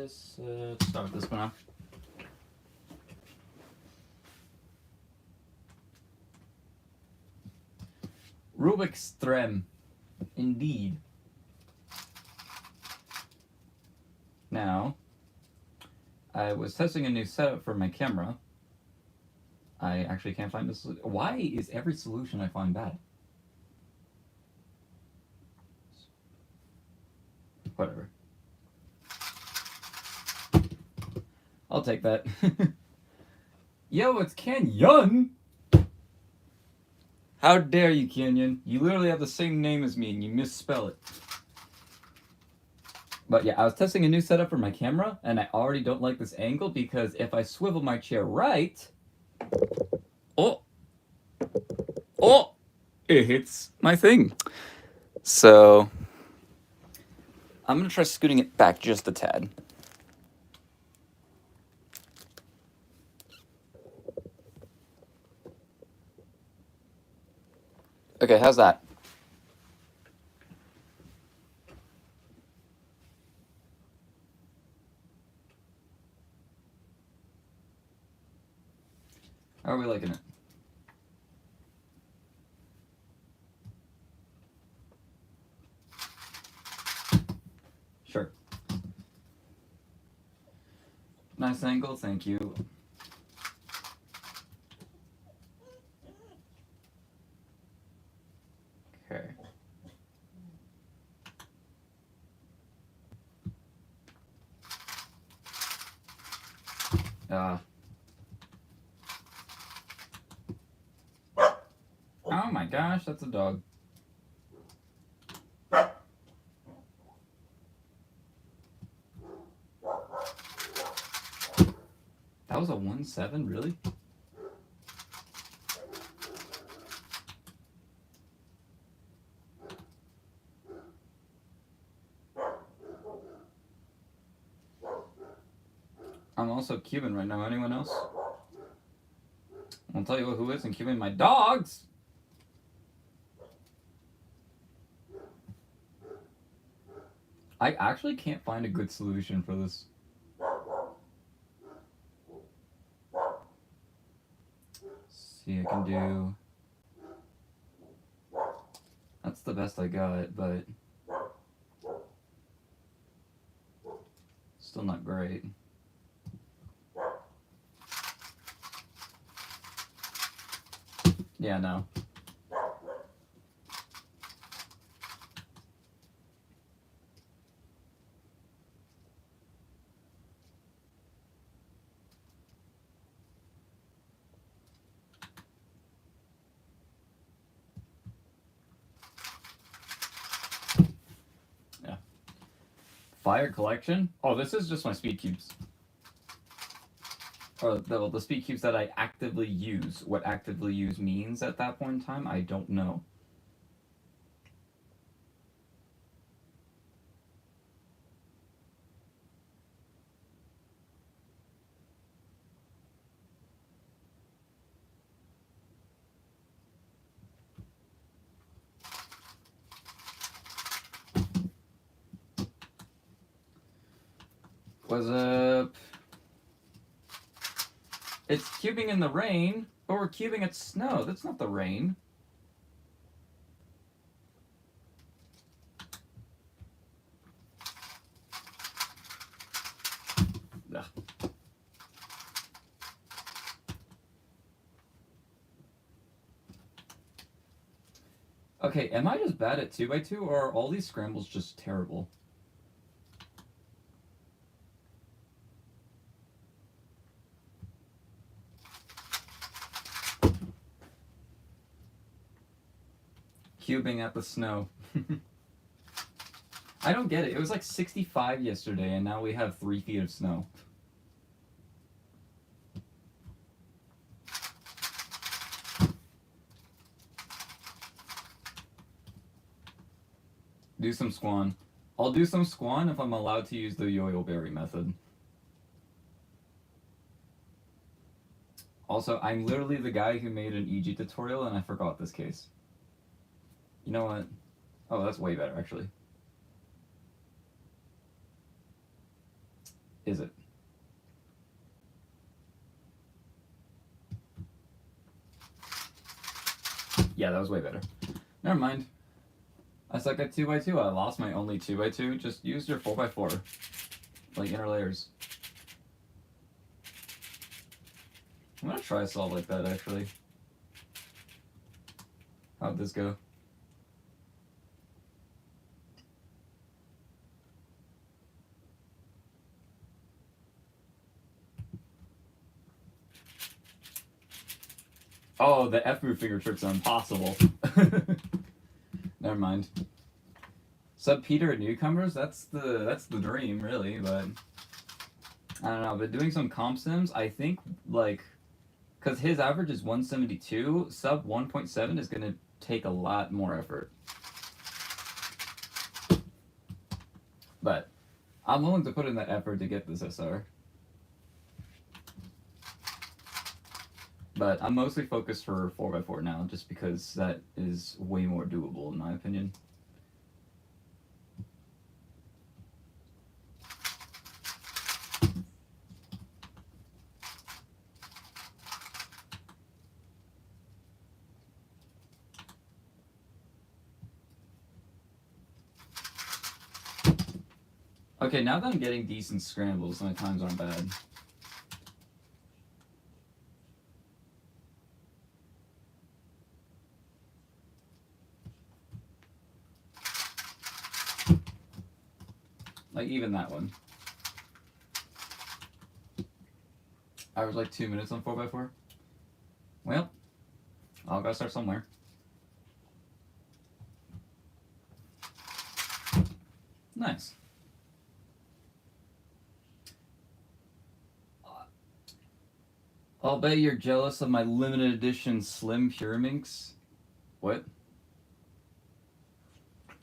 this. Let's start with this one off. Rubik's Threm. Indeed. Now, I was testing a new setup for my camera. I actually can't find this. Why is every solution I find bad? Whatever. I'll take that. Yo, it's Kenyon! How dare you, Kenyon? You literally have the same name as me and you misspell it. But yeah, I was testing a new setup for my camera, and I already don't like this angle because if I swivel my chair right... Oh! It hits my thing. So, I'm going to try scooting it back just a tad. Okay, how's that? How are we liking it? Sure. Nice angle, thank you. Okay. Oh my gosh, that's a dog. That was a 1-7, really? I'm also Cuban right now. Anyone else? I'll tell you who isn't Cuban. My dogs! I actually can't find a good solution for this. See, I can do... That's the best I got, but... Still not great. Yeah, no. Yeah. Fire collection? Oh, this is just my speed cubes. Or the speed cubes that I actively use. What actively use means at that point in time, I don't know. What's up? It's cubing in the rain, but we're cubing at snow. That's not the rain. Ugh. Okay, am I just bad at 2x2, or are all these scrambles just terrible? Cubing at the snow. I don't get it. It was like 65 yesterday, and now we have 3 feet of snow. Do some squan. I'll do some squan if I'm allowed to use the yo-yo berry method. Also, I'm literally the guy who made an EG tutorial, and I forgot this case. You know what? Oh, that's way better, actually. Is it? Yeah, that was way better. Never mind. I suck at 2x2. I lost my only 2x2. Just use your 4x4. Like inner layers. I'm gonna try a solve like that actually. How'd this go? Oh, the F move finger tricks are impossible. Never mind. Sub Peter at newcomers, that's the dream, really, but I don't know. But doing some comp sims, I think like because his average is 172, sub 1.7 is gonna take a lot more effort. But I'm willing to put in that effort to get this SR. But I'm mostly focused for 4x4 now, just because that is way more doable in my opinion. Okay, now that I'm getting decent scrambles, my times aren't bad. Like, even that one. I was like 2 minutes on 4x4. Well, I'll gotta start somewhere. Nice. I'll bet you're jealous of my limited edition Slim Pyraminx. What?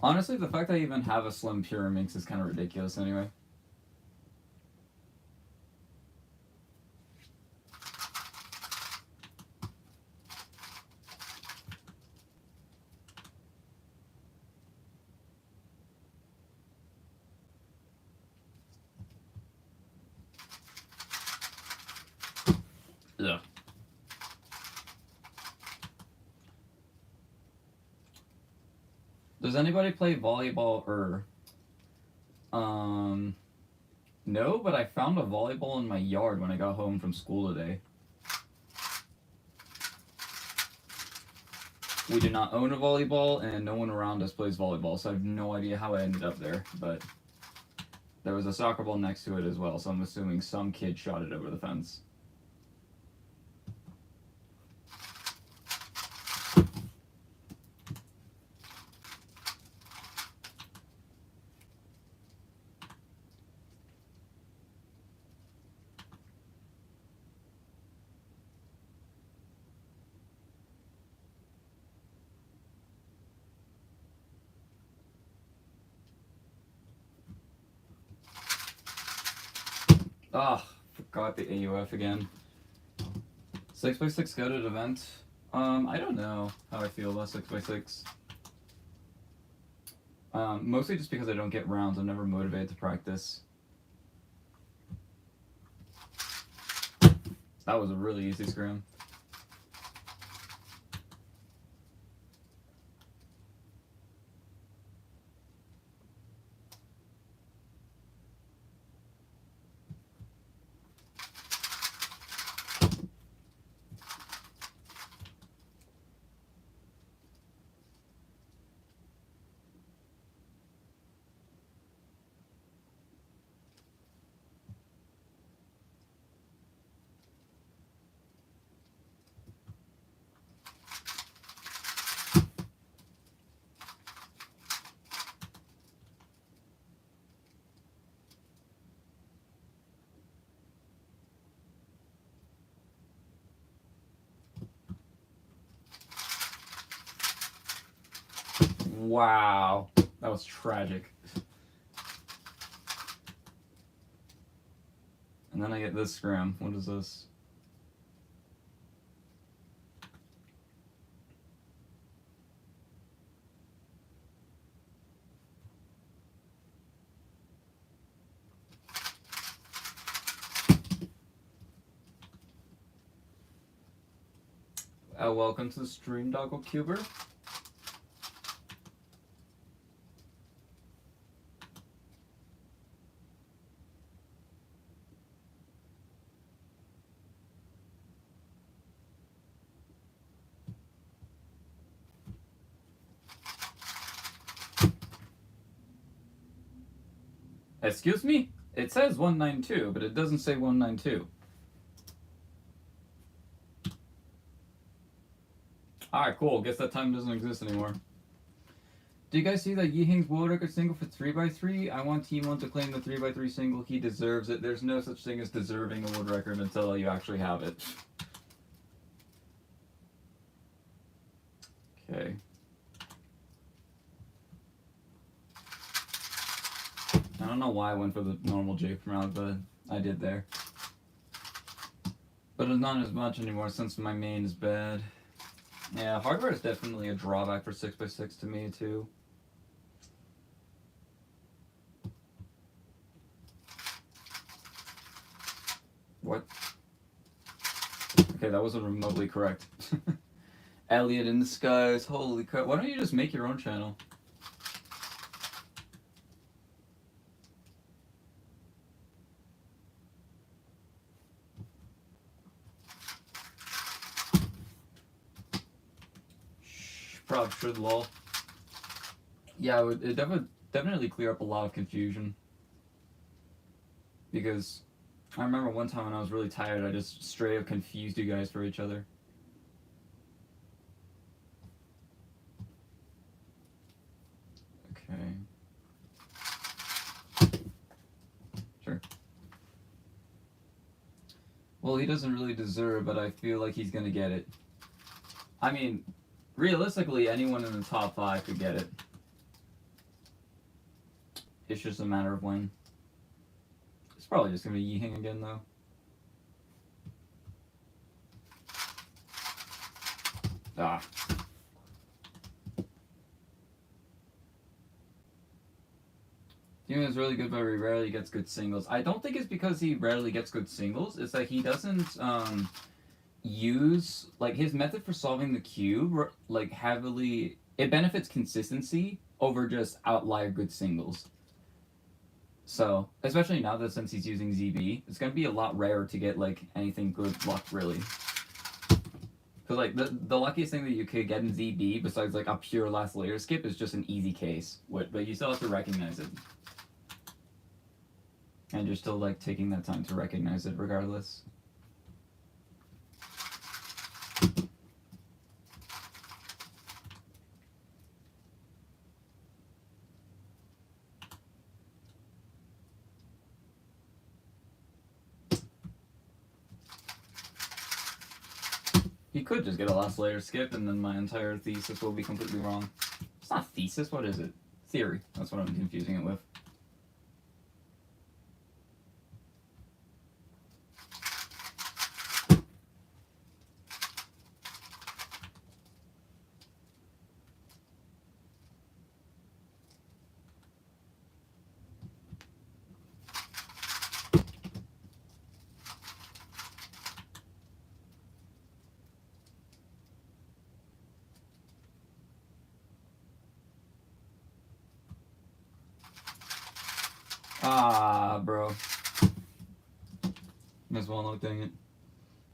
Honestly, the fact that I even have a Slim Pyraminx is kind of ridiculous anyway. Ugh. Does anybody play volleyball or no, but I found a volleyball in my yard when I got home from school today. We do not own a volleyball, and no one around us plays volleyball, so I have no idea how I ended up there, but there was a soccer ball next to it as well, so I'm assuming some kid shot it over the fence. Ah, forgot the AUF again. 6x6 go to event. I don't know how I feel about 6x6. Mostly just because I don't get rounds. I'm never motivated to practice. That was a really easy scrim. Wow, that was tragic. And then I get this scram. What is this? Welcome to the stream, Doggo Cuber. Excuse me? It says 192, but it doesn't say 192. Alright, cool. Guess that time doesn't exist anymore. Do you guys see that Yihing's world record single for 3x3? I want Team 1 to claim the 3x3 single. He deserves it. There's no such thing as deserving a world record until you actually have it. Okay. I don't know why I went for the normal Jake from round, but I did there. But it's not as much anymore since my main is bad. Yeah, hardware is definitely a drawback for 6x6 to me, too. What? Okay, that wasn't remotely correct. Elliot in the skies, holy crap. Why don't you just make your own channel? Probably should, lol. Yeah, it definitely clear up a lot of confusion. Because I remember one time when I was really tired, I just straight up confused you guys for each other. Okay. Sure. Well, he doesn't really deserve, but I feel like he's gonna get it. I mean, realistically, anyone in the top 5 could get it. It's just a matter of when. It's probably just gonna be Yihing again, though. Ah. Team is really good, but he rarely gets good singles. I don't think it's because he rarely gets good singles. It's that he doesn't use, like, his method for solving the cube, like, heavily, it benefits consistency over just outlier good singles. So, especially now that since he's using ZB, it's going to be a lot rarer to get, like, anything good luck, really. Because, like, the luckiest thing that you could get in ZB, besides, like, a pure last layer skip, is just an easy case. But you still have to recognize it. And you're still, like, taking that time to recognize it regardless. He could just get a last layer skip, and then my entire thesis will be completely wrong. It's not thesis, what is it? Theory. That's what I'm confusing it with. Ah, bro. Miss one look, dang it.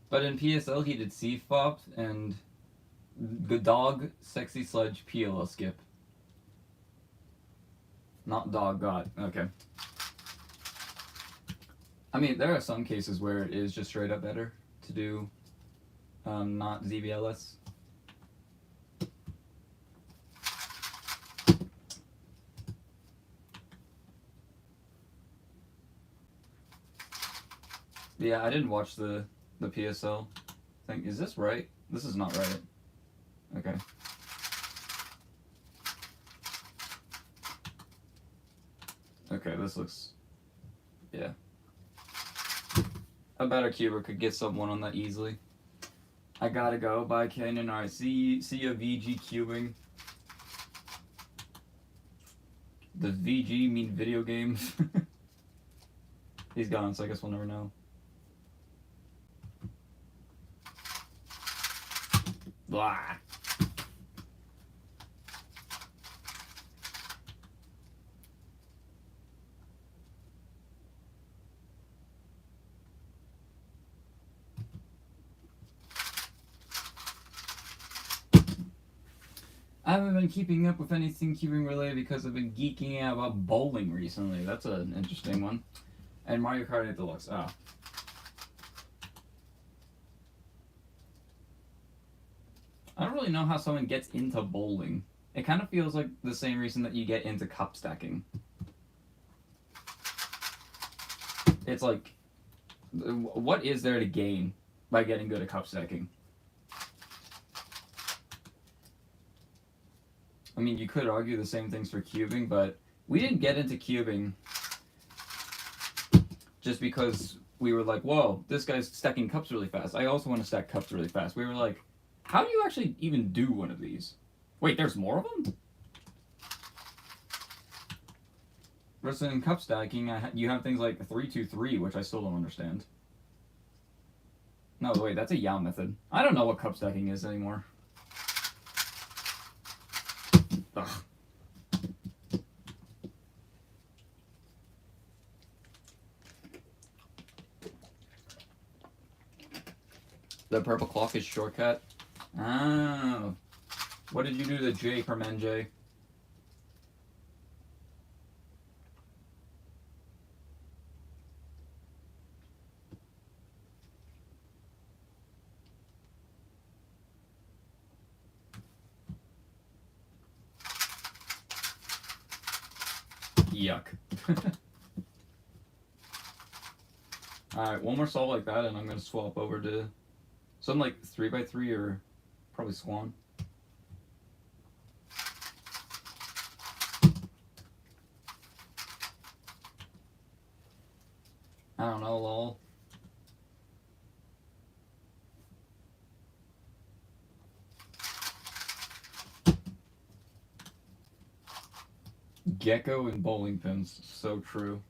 But in PSL, he did C-Fop and the dog, sexy sludge, PLL skip. Not dog god. Okay. I mean, there are some cases where it is just straight up better to do not ZBLS. Yeah, I didn't watch the PSL thing. Is this right? This is not right. Okay. Okay, this looks... yeah. A better cuber could get someone on that easily. I gotta go. Bye, Canyon. Alright, see ya, VG cubing. Does VG mean video games? He's gone, so I guess we'll never know. Blah. I haven't been keeping up with anything cubing related because I've been geeking out about bowling recently. That's an interesting one. And Mario Kart 8 Deluxe. Oh. I don't really know how someone gets into bowling. It kind of feels like the same reason that you get into cup stacking. It's like, what is there to gain by getting good at cup stacking? I mean, you could argue the same things for cubing, but we didn't get into cubing just because we were like, whoa, this guy's stacking cups really fast. I also want to stack cups really fast. We were like, how do you actually even do one of these? Wait, there's more of them? Versus in cup stacking, you have things like 3-2-3, which I still don't understand. No, wait, that's a Yao method. I don't know what cup stacking is anymore. Ugh. The purple clock is shortcut. Oh. What did you do to J from NJ? Yuck. Alright, one more solve like that and I'm going to swap over to something like 3x3 or probably Swan. I don't know, lol. Gecko and bowling pins. So true.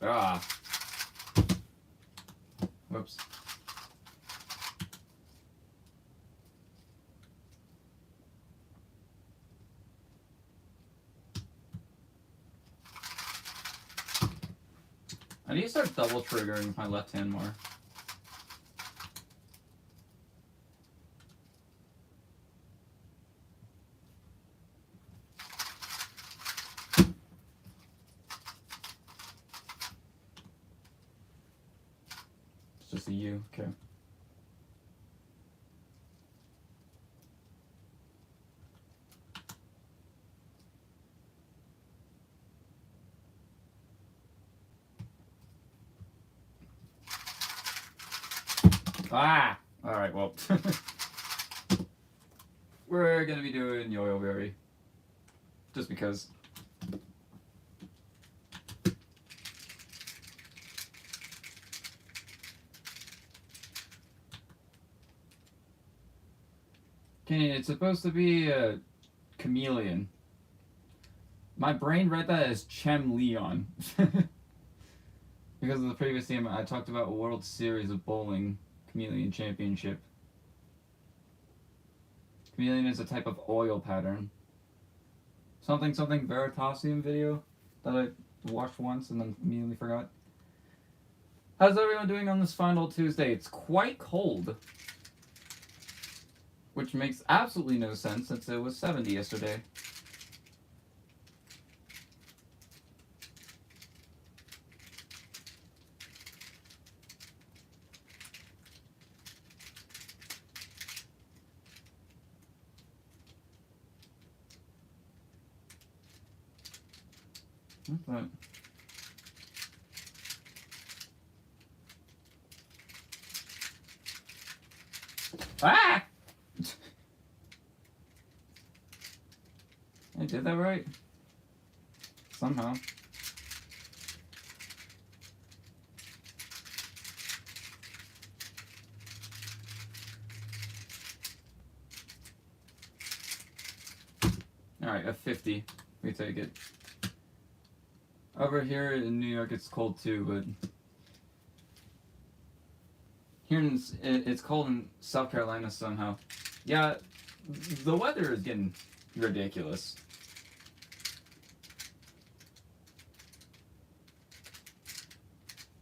Ah. Whoops. I need to start double triggering with my left hand more. It's just a U, okay. Ah! Alright, well. We're gonna be doing Yo-Yo Berry. Just because. Okay, it's supposed to be a chameleon. My brain read that as Chem Leon. Because of the previous game, I talked about a World Series of Bowling Chameleon Championship. Chameleon is a type of oil pattern. Something Veritasium video that I watched once and then immediately forgot. How's everyone doing on this final Tuesday? It's quite cold. Which makes absolutely no sense since it was 70 yesterday. What's that? Ah! did that right? Somehow. Alright, a 50. We take it. Over here in New York it's cold too, but here it's cold in South Carolina somehow. Yeah, the weather is getting ridiculous.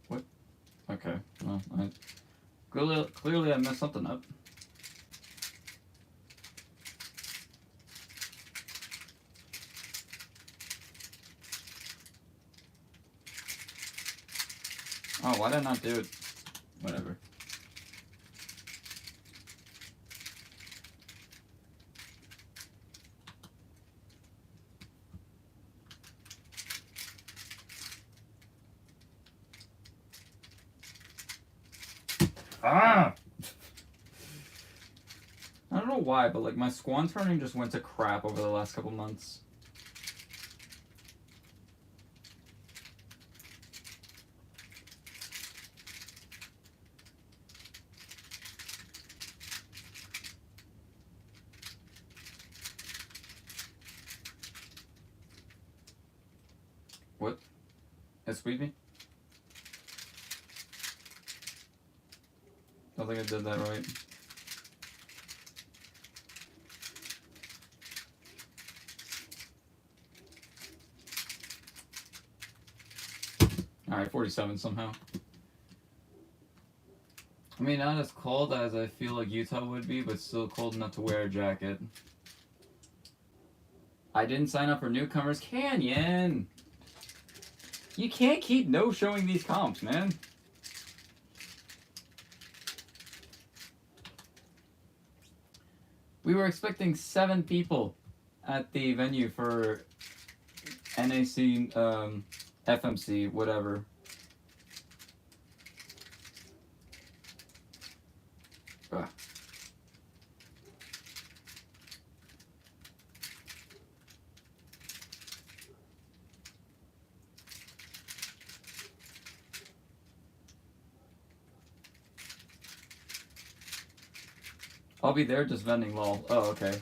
What? Okay, well, clearly I messed something up. Oh, why did I not do it? Whatever. Ah! I don't know why, but like my squan turning just went to crap over the last couple months. What? Excuse me? I don't think I did that right. Alright, 47 somehow. I mean, not as cold as I feel like Utah would be, but still cold enough to wear a jacket. I didn't sign up for Newcomers Canyon! You can't keep no-showing these comps, man. We were expecting 7 people at the venue for NAC, FMC, whatever. Ugh. I'll be there just vending lol. Oh, okay.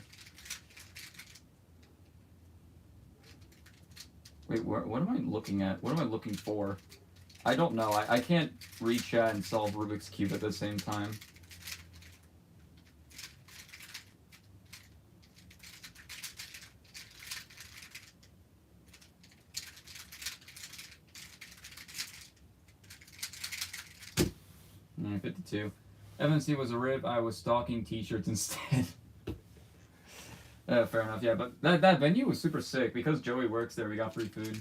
Wait, what am I looking at? What am I looking for? I don't know. I can't read chat and solve Rubik's Cube at the same time. Mm, 52. FMC was a rip. I was stocking t-shirts instead. Fair enough, yeah, but that venue was super sick. Because Joey works there, we got free food.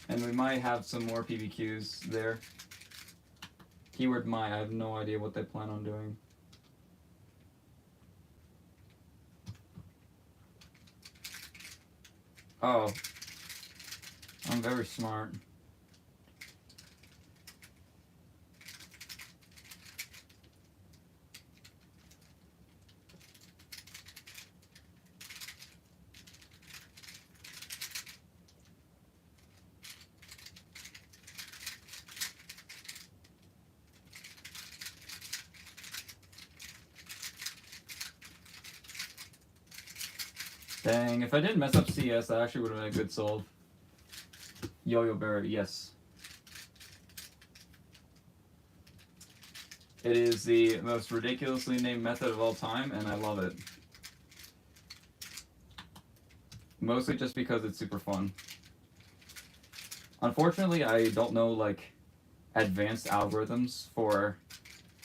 And we might have some more PBQs there. Keyword might, I have no idea what they plan on doing. Oh. I'm very smart. Dang, if I didn't mess up CS, that actually would have been a good solve. Yo-Yo Barrett, yes. It is the most ridiculously named method of all time, and I love it. Mostly just because it's super fun. Unfortunately, I don't know, like, advanced algorithms for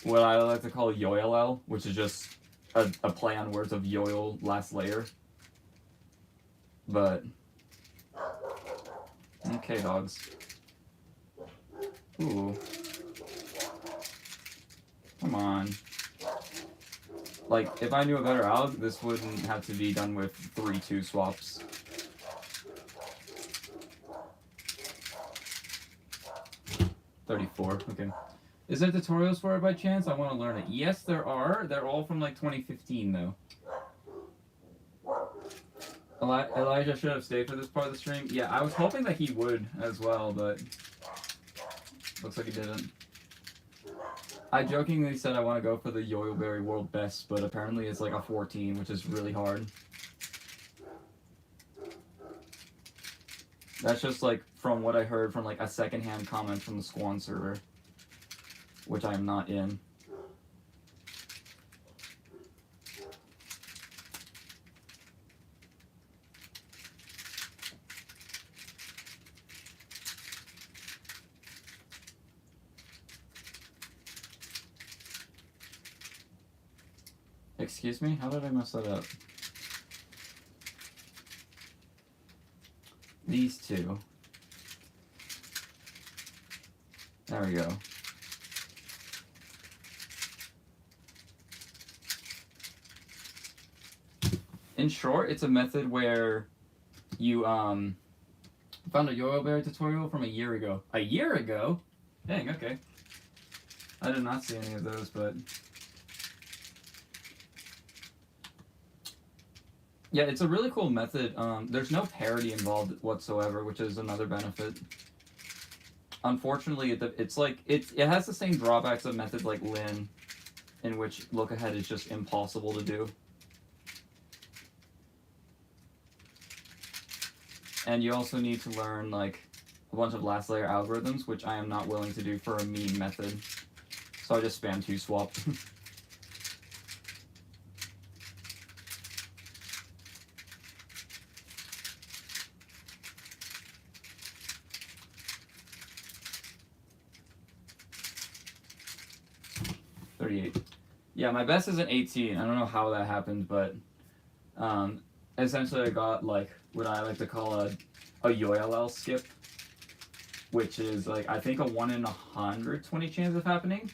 what I like to call YOLL, which is just a play on words of Yoil last layer. But okay, dogs. Ooh. Come on. Like, if I knew a better alg, this wouldn't have to be done with 3-2 swaps. $34, okay. Is there tutorials for it by chance? I want to learn it. Yes, there are. They're all from like 2015 though. Elijah should have stayed for this part of the stream. Yeah, I was hoping that he would as well, but looks like he didn't. I jokingly said I want to go for the Yoyoberry World Best, but apparently it's like a 14, which is really hard. That's just like from what I heard from like a secondhand comment from the Squan server, which I am not in. Excuse me? How did I mess that up? These two. There we go. In short, it's a method where you found a Yoyoberry tutorial from a year ago. A year ago? Dang, okay. I did not see any of those, but yeah, it's a really cool method. There's no parity involved whatsoever, which is another benefit. Unfortunately, it's like it has the same drawbacks of methods like Lin, in which look ahead is just impossible to do. And you also need to learn like a bunch of last layer algorithms, which I am not willing to do for a meme method. So I just spam 2-swap. Yeah, my best is an 18. I don't know how that happened, but essentially I got like what I like to call a YOLL skip, which is like I think a 1 in 120 chance of happening,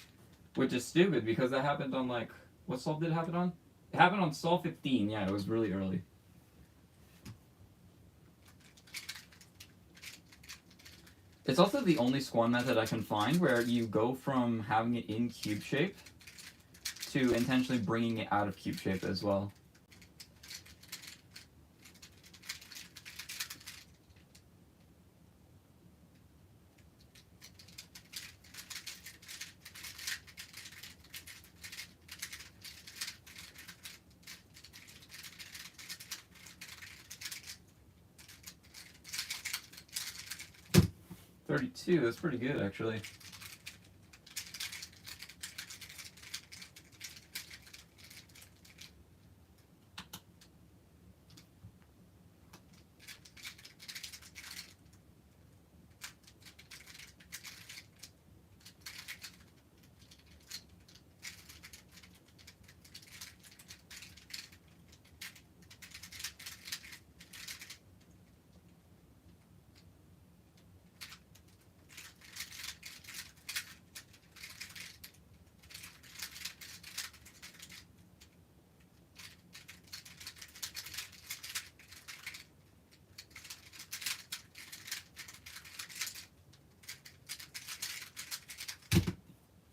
which is stupid because that happened on like what solve did it happen on? It happened on solve 15. Yeah, it was really early. It's also the only Squan method I can find where you go from having it in cube shape to intentionally bringing it out of cube shape as well. $32, that's pretty good actually.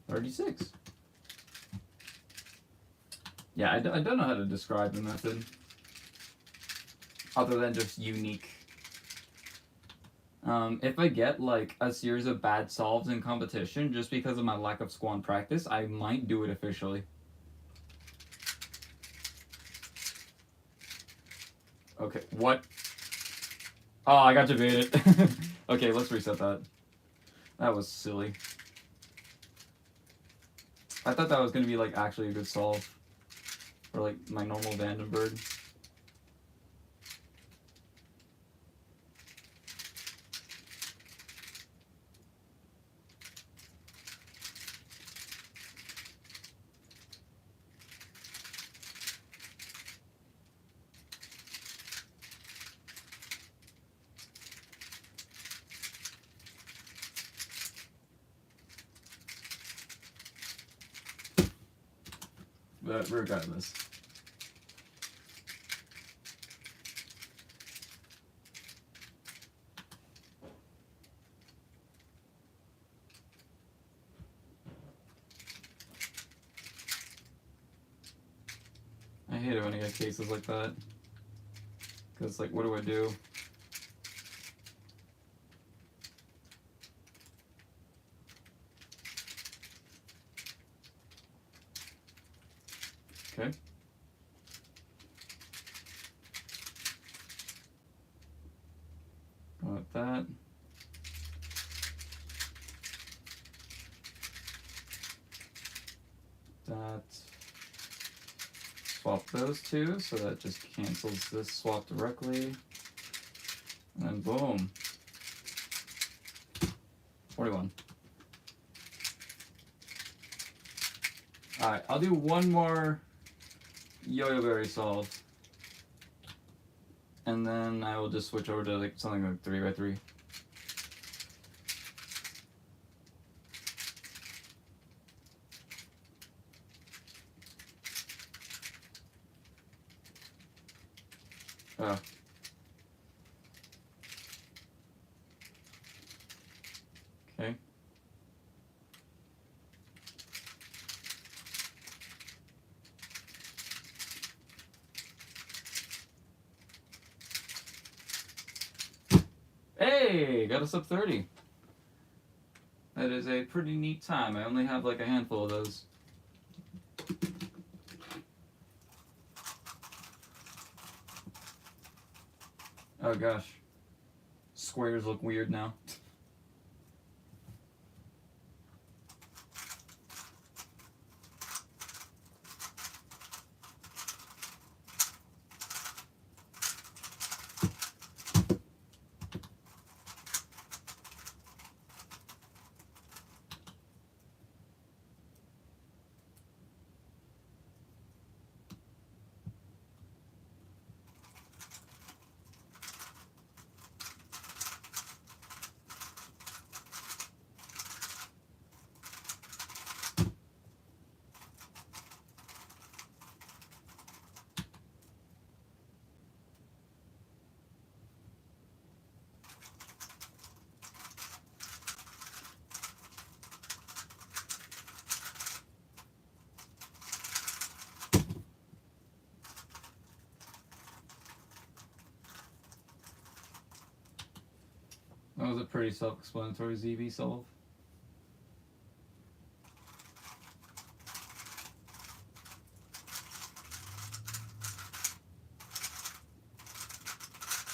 $36. Yeah, I don't know how to describe the method other than just unique. If I get like a series of bad solves in competition just because of my lack of Squan practice, I might do it officially. Okay, what? Oh, I got debated. Okay, let's reset that. That was silly. I thought that was going to be like actually a good solve for like my normal Vandenberg. But regardless. I hate it when I get cases like that. Because, like, what do I do? Okay. Got that. That. Swap those two, so that just cancels this swap directly. And then boom. 41. Alright, I'll do one more Yo-Yo Berry solve. And then I will just switch over to like something like 3x3. Oh. Okay. Hey, got us up 30. That is a pretty neat time. I only have like a handful of those. Oh gosh. Squares look weird now. That was a pretty self-explanatory ZV solve.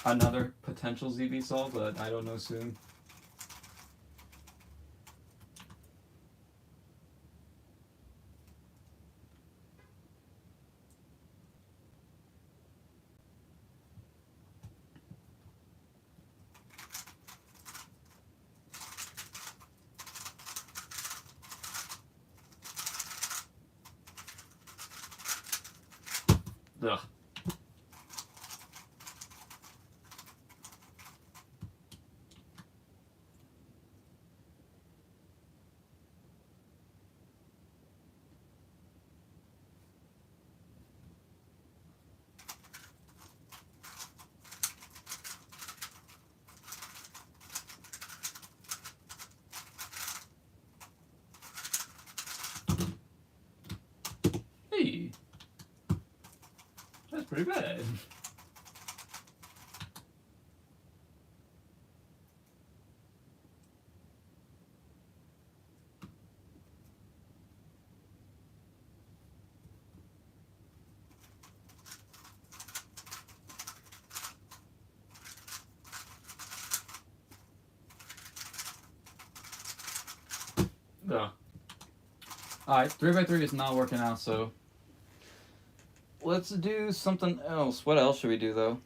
Another potential ZV solve, but I don't know soon. Ugh. Hey, that's pretty bad. Ugh. Alright, 3x3 is not working out, so let's do something else. What else should we do, though?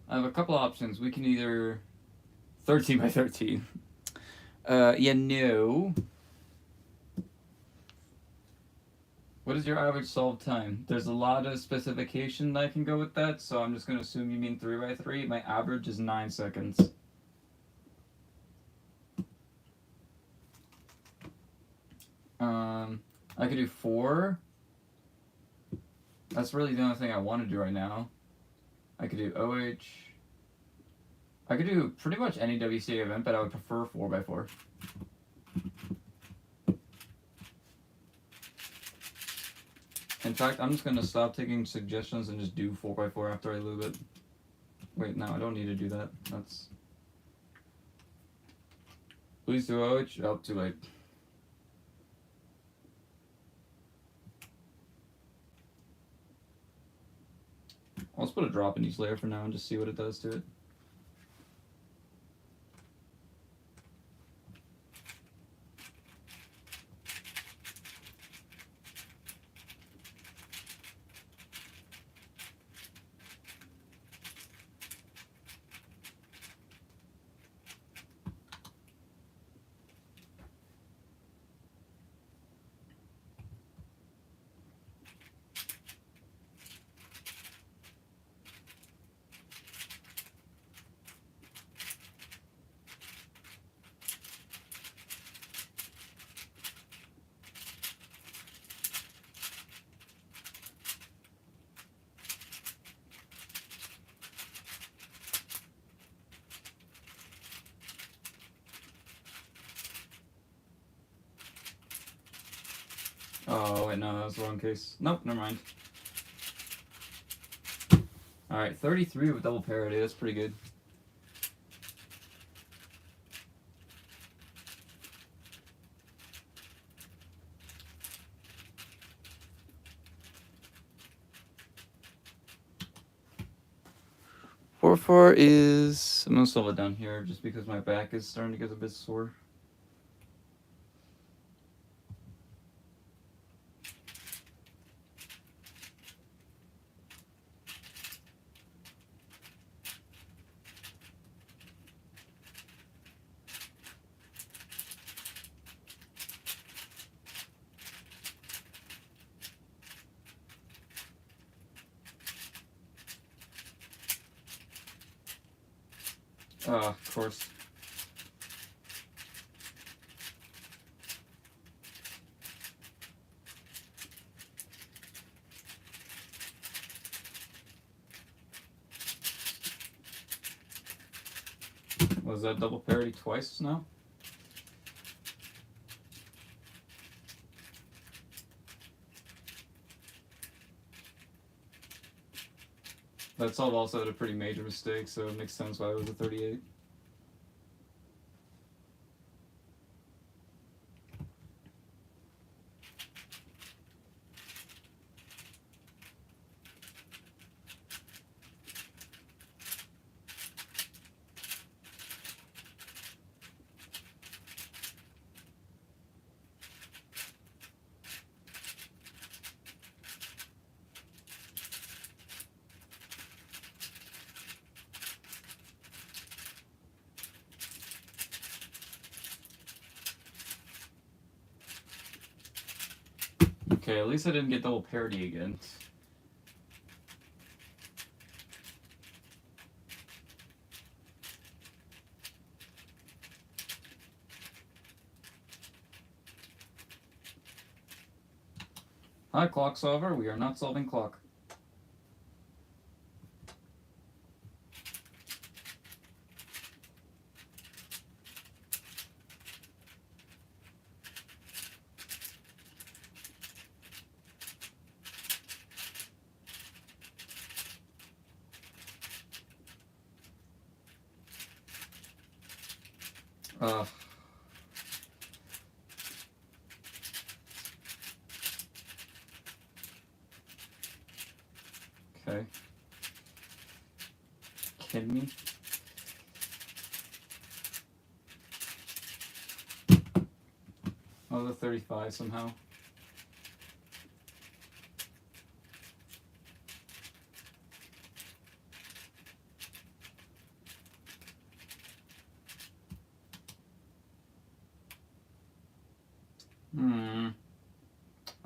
I have a couple options. We can either 13 by 13. Yeah, no. What is your average solve time? There's a lot of specification that I can go with that, so I'm just going to assume you mean 3x3. My average is 9 seconds. I could do 4. That's really the only thing I want to do right now. I could do OH. I could do pretty much any WCA event, but I would prefer 4x4. In fact, I'm just gonna stop taking suggestions and just do 4x4 after I lube it. Wait, no, I don't need to do that. That's... Please do OH? Oh, too late. I'll just put a drop in each layer for now and just see what it does to it. Oh, wait, no, that was the wrong case. Nope, never mind. Alright, 33 with double parity, that's pretty good. Four is... I'm gonna solve it down here just because my back is starting to get a bit sore. Of course. Was that double parity twice now? That solve also had a pretty major mistake, so it makes sense why it was a 38. Okay, at least I didn't get double parity again. Hi, clock solver. We are not solving clock. Okay. Kidding me? Oh, the 35 somehow.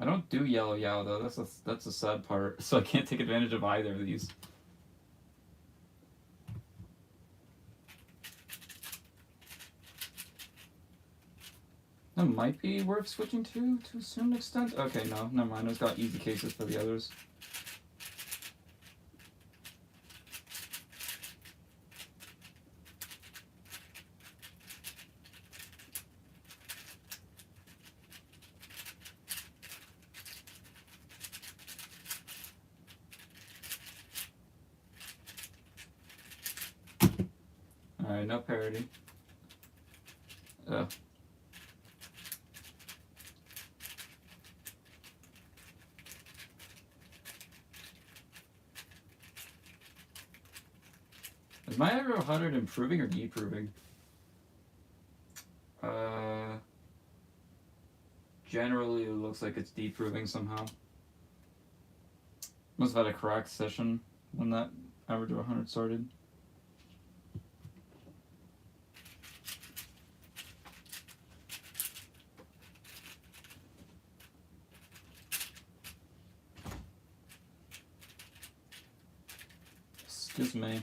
I don't do yellow Yao though. That's a sad part. So I can't take advantage of either of these. That might be worth switching to a certain extent. Okay, no, never mind. It's got easy cases for the others. Alright, no parody. Ugh. Is my aggro 100 improving or deproving? Generally it looks like it's deproving somehow. Must have had a correct session when that average of 100 started. Excuse me.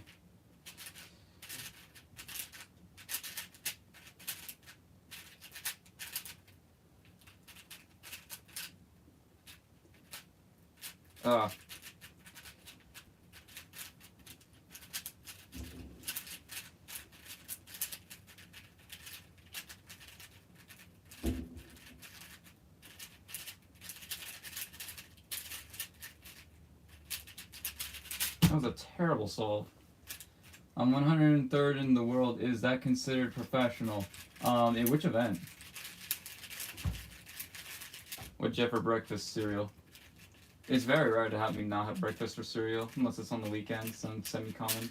Ah. That was a terrible solve. I'm 103rd in the world. Is that considered professional? In which event? What'd you have for breakfast cereal? It's very rare to have me not have breakfast or cereal, unless it's on the weekends, and semi-common.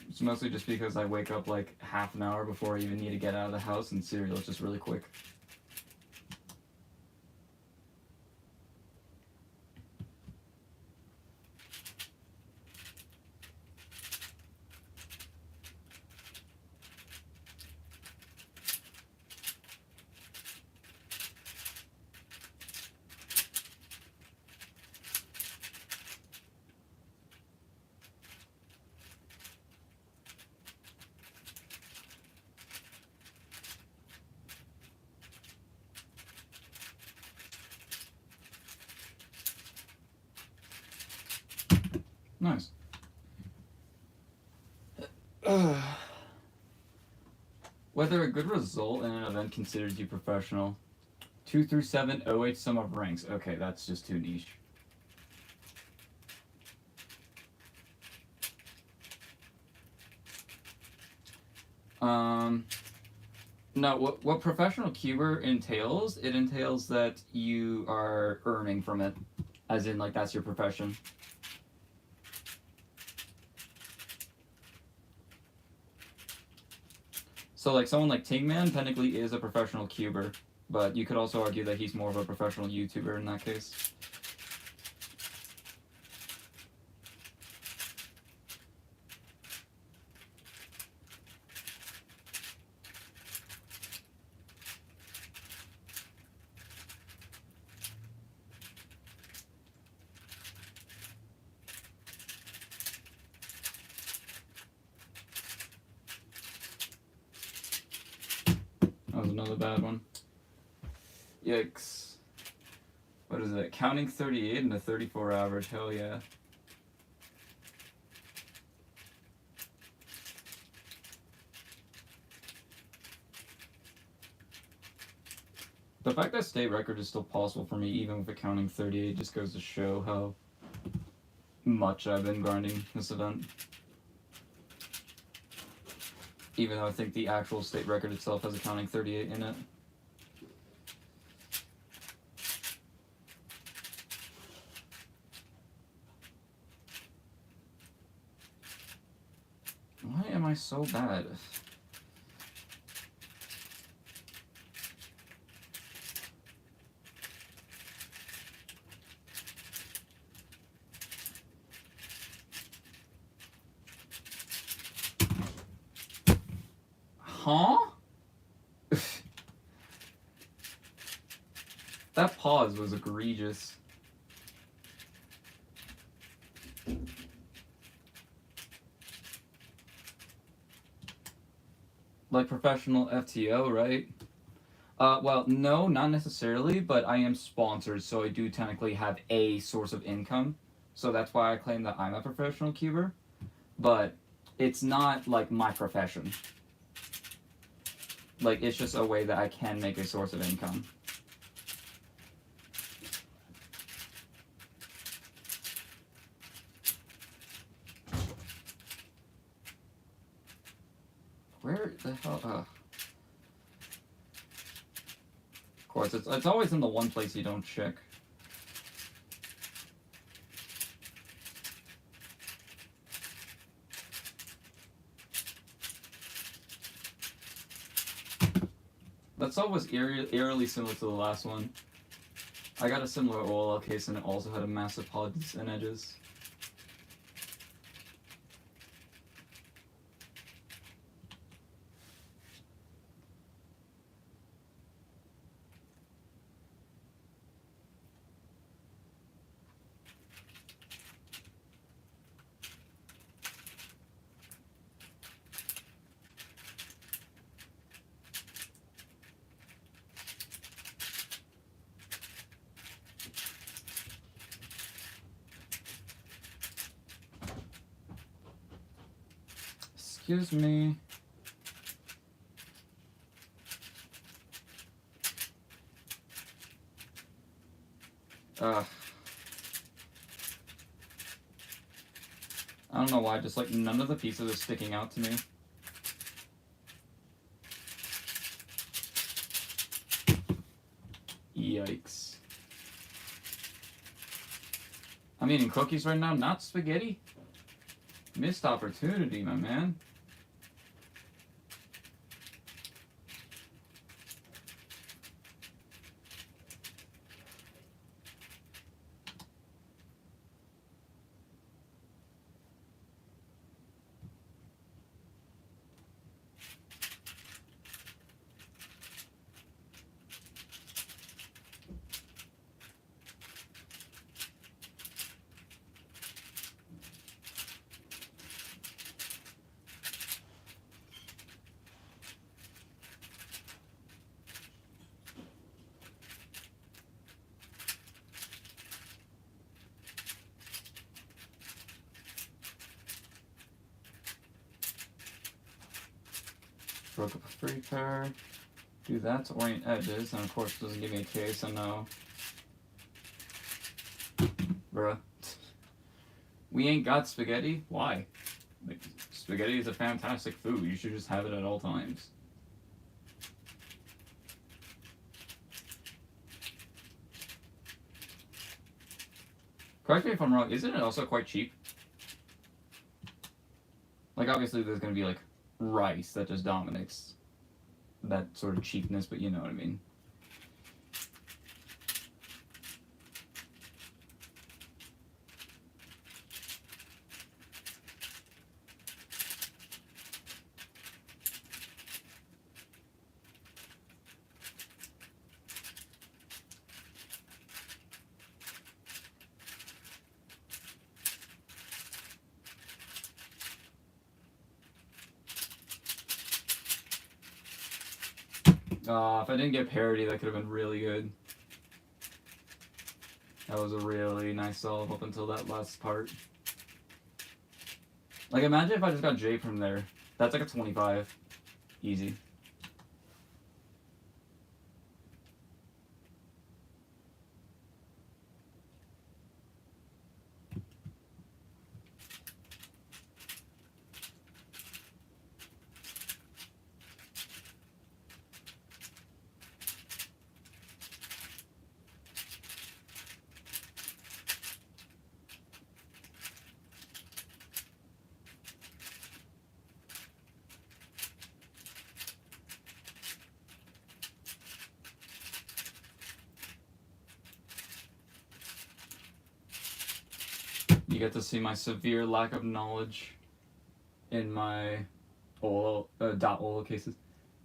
It's mostly just because I wake up like half an hour before I even need to get out of the house, and cereal is just really quick. Nice. Whether a good result in an event considers you professional. 2 through 7, OH sum of ranks. Okay, that's just too niche. No, what professional cuber entails, it entails that you are earning from it. As in, like, that's your profession. So, like, someone like Tingman technically is a professional cuber, but you could also argue that he's more of a professional YouTuber in that case. That was another bad one. Yikes. What is it? Counting 38 and a 34 average. Hell yeah. The fact that state record is still possible for me, even with accounting 38, just goes to show how much I've been grinding this event. Even though I think the actual state record itself has accounting 38 in it. Why am I so bad? Huh? That pause was egregious. Like professional FTO, right? Well, no, not necessarily, but I am sponsored, so I do technically have a source of income. So that's why I claim that I'm a professional cuber. But it's not like my profession. Like, it's just a way that I can make a source of income. Where the hell? Of course, it's always in the one place you don't check. That's always eerily similar to the last one. I got a similar OLL case and it also had a massive pods and edges. Excuse me. I don't know why, just like none of the pieces are sticking out to me. Yikes. I'm eating cookies right now, not spaghetti. Missed opportunity, my man. Broke up a free pair. Do that to orient edges, and of course it doesn't give me a case, so no. Bruh. We ain't got spaghetti? Why? Like, spaghetti is a fantastic food. You should just have it at all times. Correct me if I'm wrong, isn't it also quite cheap? Like, obviously there's gonna be, like, rice that just dominates that sort of cheapness, but you know what I mean. If I didn't get parity, that could have been really good. That was a really nice solve up until that last part. Like, imagine if I just got J from there. That's like a 25. Easy. You get to see my severe lack of knowledge in my dot OLO cases.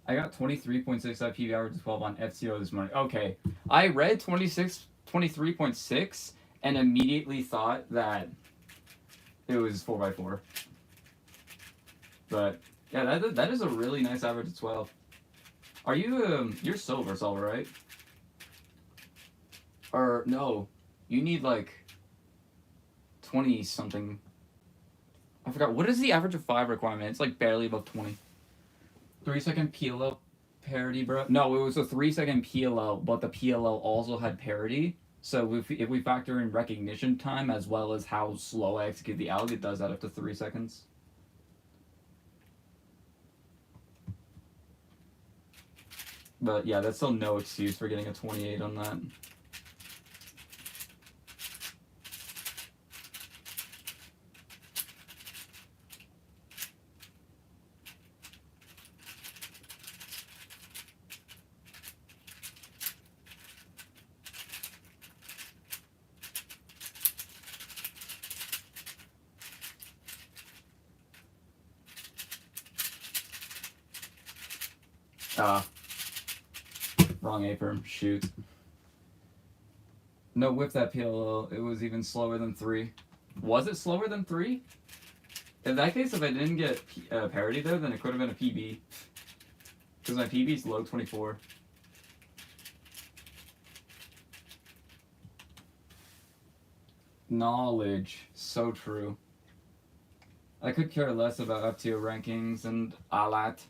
I got 23.6 PBR to 12 on F0 this morning. Okay, I read 23.6 and immediately thought that it was 4x4. But yeah, that is a really nice average of 12. Are you you're silver solver, right? Or no, you need like 20 something. I forgot. What is the average of 5 requirement? It's like barely above 20. 3-second PLL parity, bro. No, it was a 3-second PLL, but the PLL also had parity. So if we factor in recognition time as well as how slow I execute the alg, it does that up to 3 seconds. But yeah, that's still no excuse for getting a 28 on that. Wrong A-firm. Shoot. No, whip that PLL. It was even slower than 3. Was it slower than 3? In that case, if I didn't get parity there, then it could have been a PB. Because my PB is low 24. Knowledge. So true. I could care less about FTO rankings and ALAT.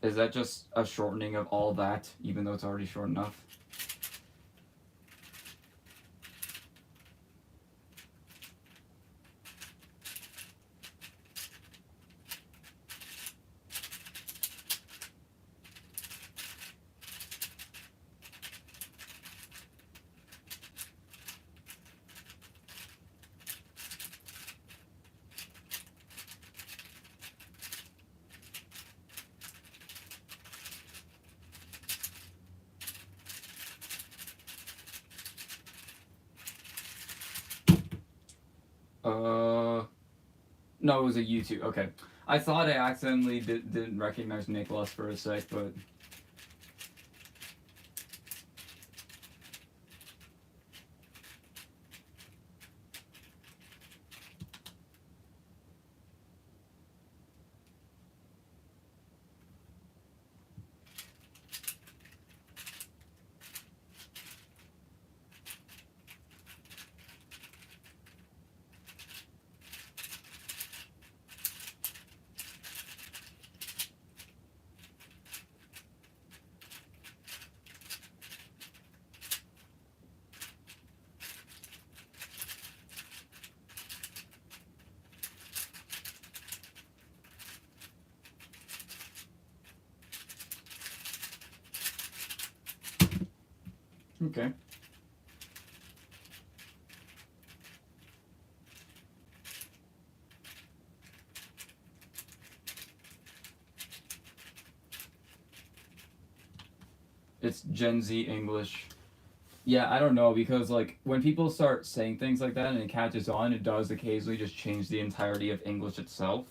Is that just a shortening of all that, even though it's already short enough? No, it was a YouTube. Okay. I thought I accidentally didn't recognize Nicholas for a sec, but... Okay. It's Gen Z English. Yeah, I don't know, because like when people start saying things like that and it catches on, it does occasionally just change the entirety of English itself.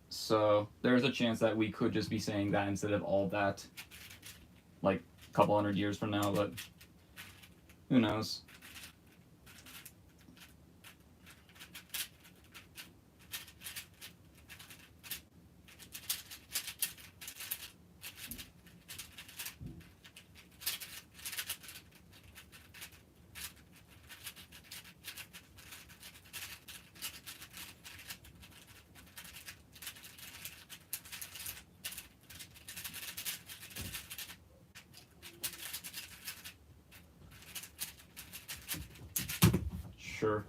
So there's a chance that we could just be saying that instead of all that, like a couple hundred years from now, but who knows? Sure.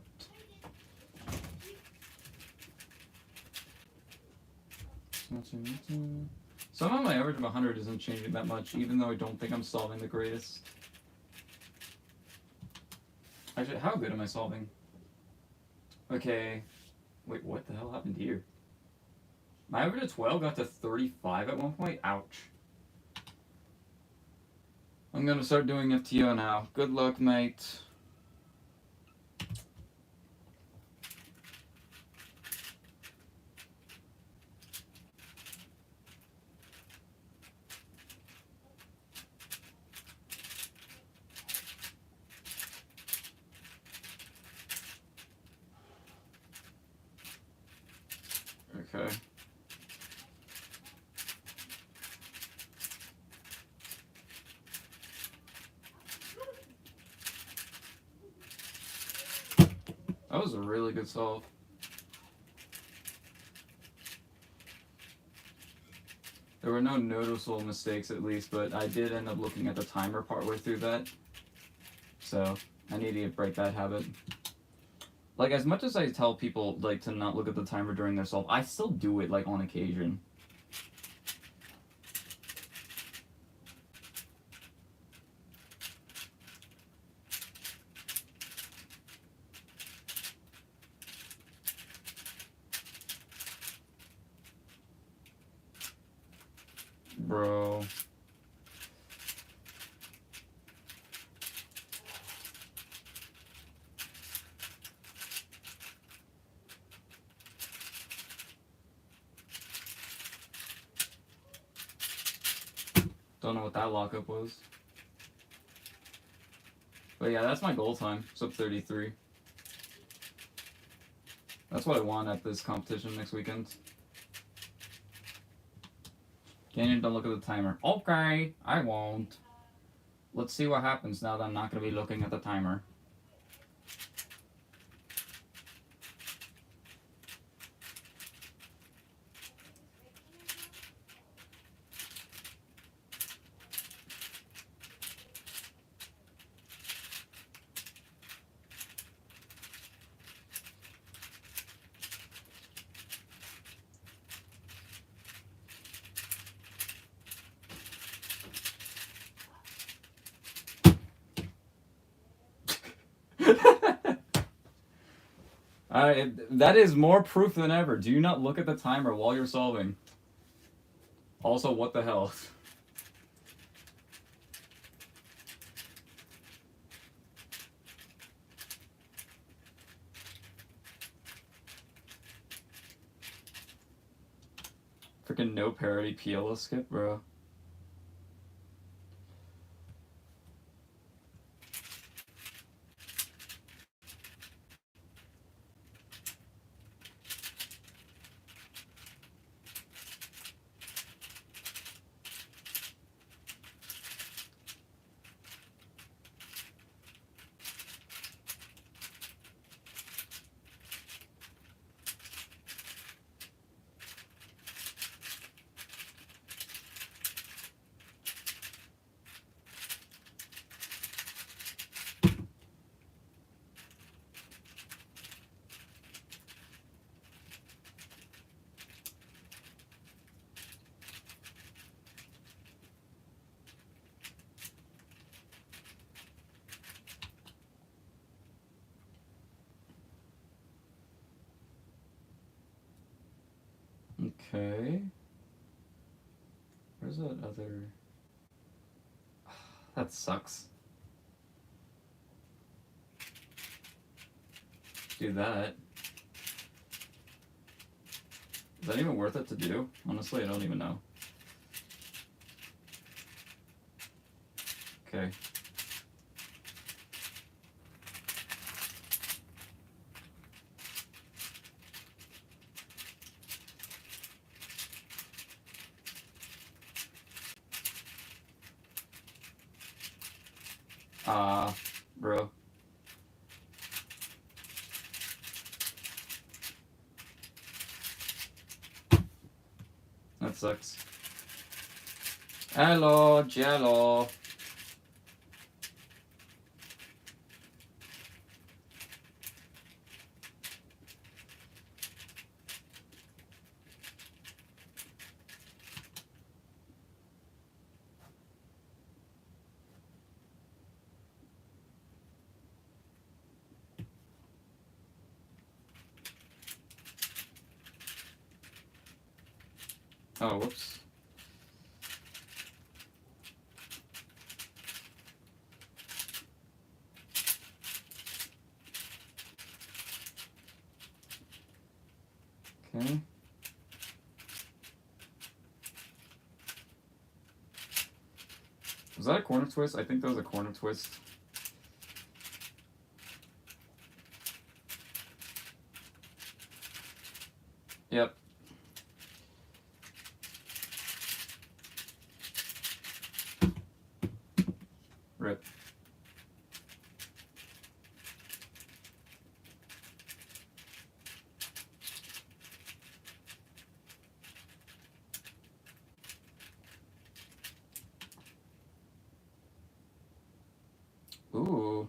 Somehow my average of 100 isn't changing that much, even though I don't think I'm solving the greatest. Actually, how good am I solving? Okay. Wait, what the hell happened here? My average of 12 got to 35 at one point? Ouch. I'm gonna start doing FTO now. Good luck, mate. Okay. That was a really good solve. There were no noticeable mistakes, at least, but I did end up looking at the timer partway through that. So I need to break that habit. Like, as much as I tell people, like, to not look at the timer during their solve, I still do it, like, on occasion. Bro. Don't know what that lockup was. But yeah, that's my goal time. Sub 33. That's what I want at this competition next weekend. Canyon, don't look at the timer. Okay, I won't. Let's see what happens now that I'm not going to be looking at the timer. That is more proof than ever. Do not look at the timer while you're solving. Also, what the hell? Freaking no parity PLO skip, bro. Okay. Where's that other... That sucks. Do that. Is that even worth it to do? Honestly, I don't even know. Okay. Bro. That sucks. Hello, Jello. Oh, whoops. Okay. Was that a corner twist? I think that was a corner twist. Yep. Rip. Ooh.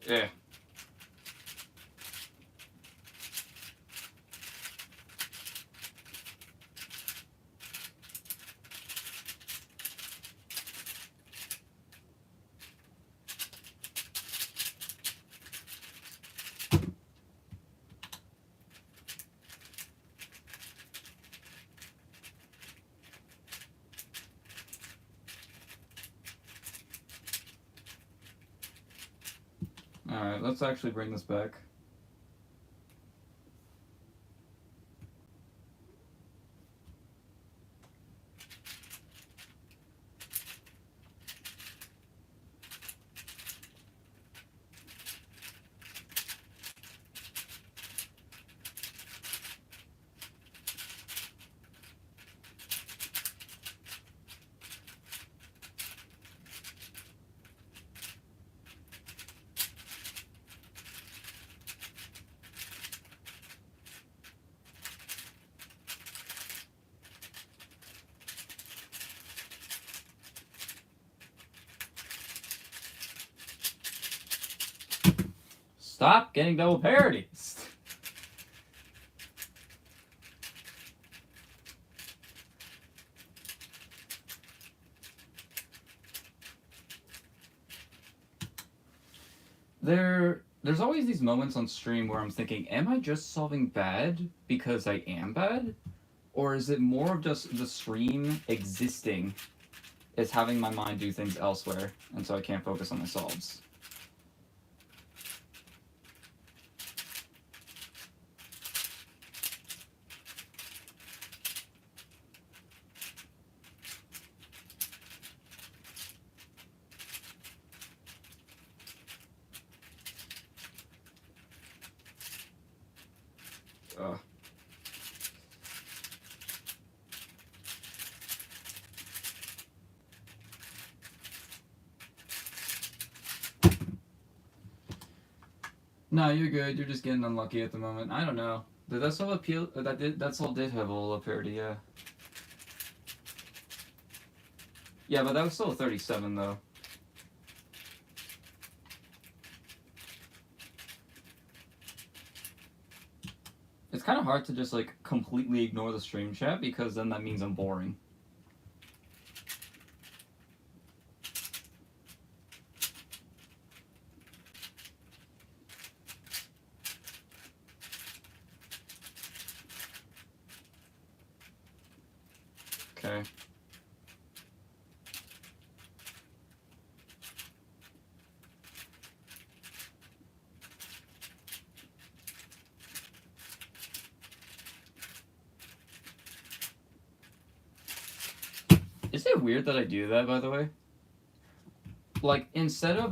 Yeah. Alright, let's actually bring this back. Stop getting double parodies. There's always these moments on stream where I'm thinking, am I just solving bad because I am bad? Or is it more of just the stream existing is having my mind do things elsewhere, and so I can't focus on my solves? Ugh. No, you're good. You're just getting unlucky at the moment. I don't know. Did that still appeal? That still did have a little parody, yeah. Yeah, but that was still a 37 though. It's kind of hard to just like completely ignore the stream chat because then that means I'm boring. Okay. Is it weird that I do that, by the way? Like, instead of,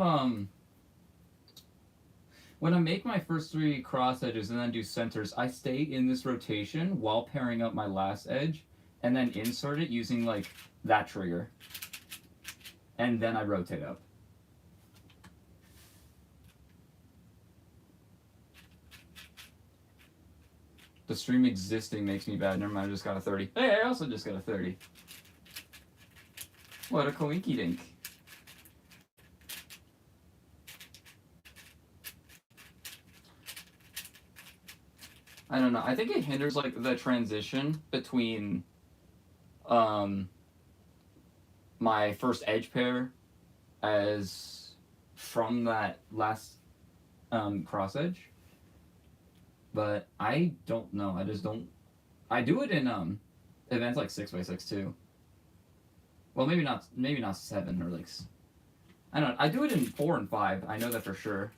when I make my first 3 cross edges and then do centers, I stay in this rotation while pairing up my last edge, and then insert it using, like, that trigger. And then I rotate up. The stream existing makes me bad. Never mind, I just got a 30. Hey, I also just got a 30. What a coinky dink. I don't know. I think it hinders like the transition between my first edge pair as from that last cross edge. But I don't know. I just don't. I do it in events like 6x6 too. Well, maybe not 7 or like. I don't know. I do it in 4 and 5. I know that for sure.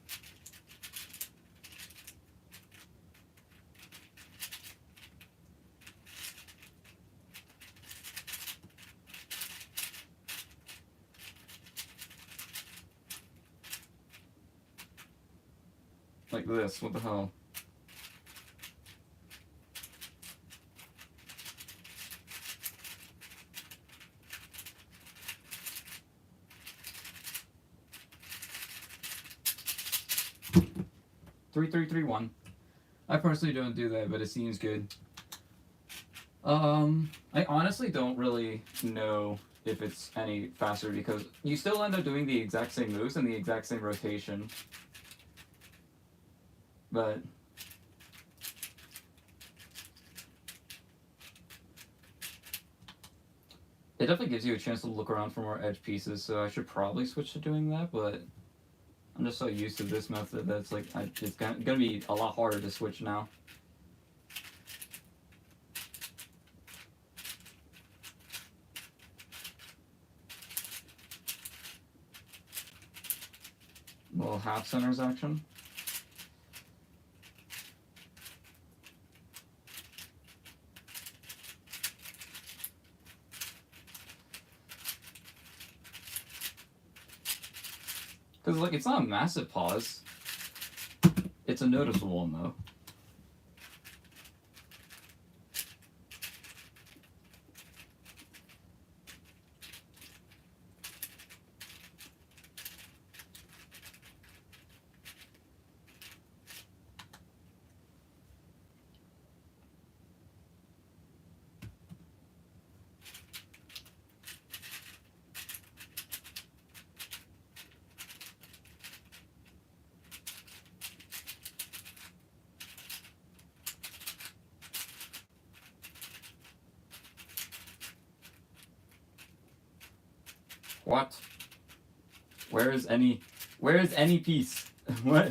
Like this. What the hell? Three, 3, 3, 1. I personally don't do that, but it seems good. I honestly don't really know if it's any faster because you still end up doing the exact same moves and the exact same rotation. But it definitely gives you a chance to look around for more edge pieces, so I should probably switch to doing that, but I'm just so used to this method that it's like, it's gonna be a lot harder to switch now. little half centers action. Because, like, it's not a massive pause. It's a noticeable one, though. What? Where is any piece? What?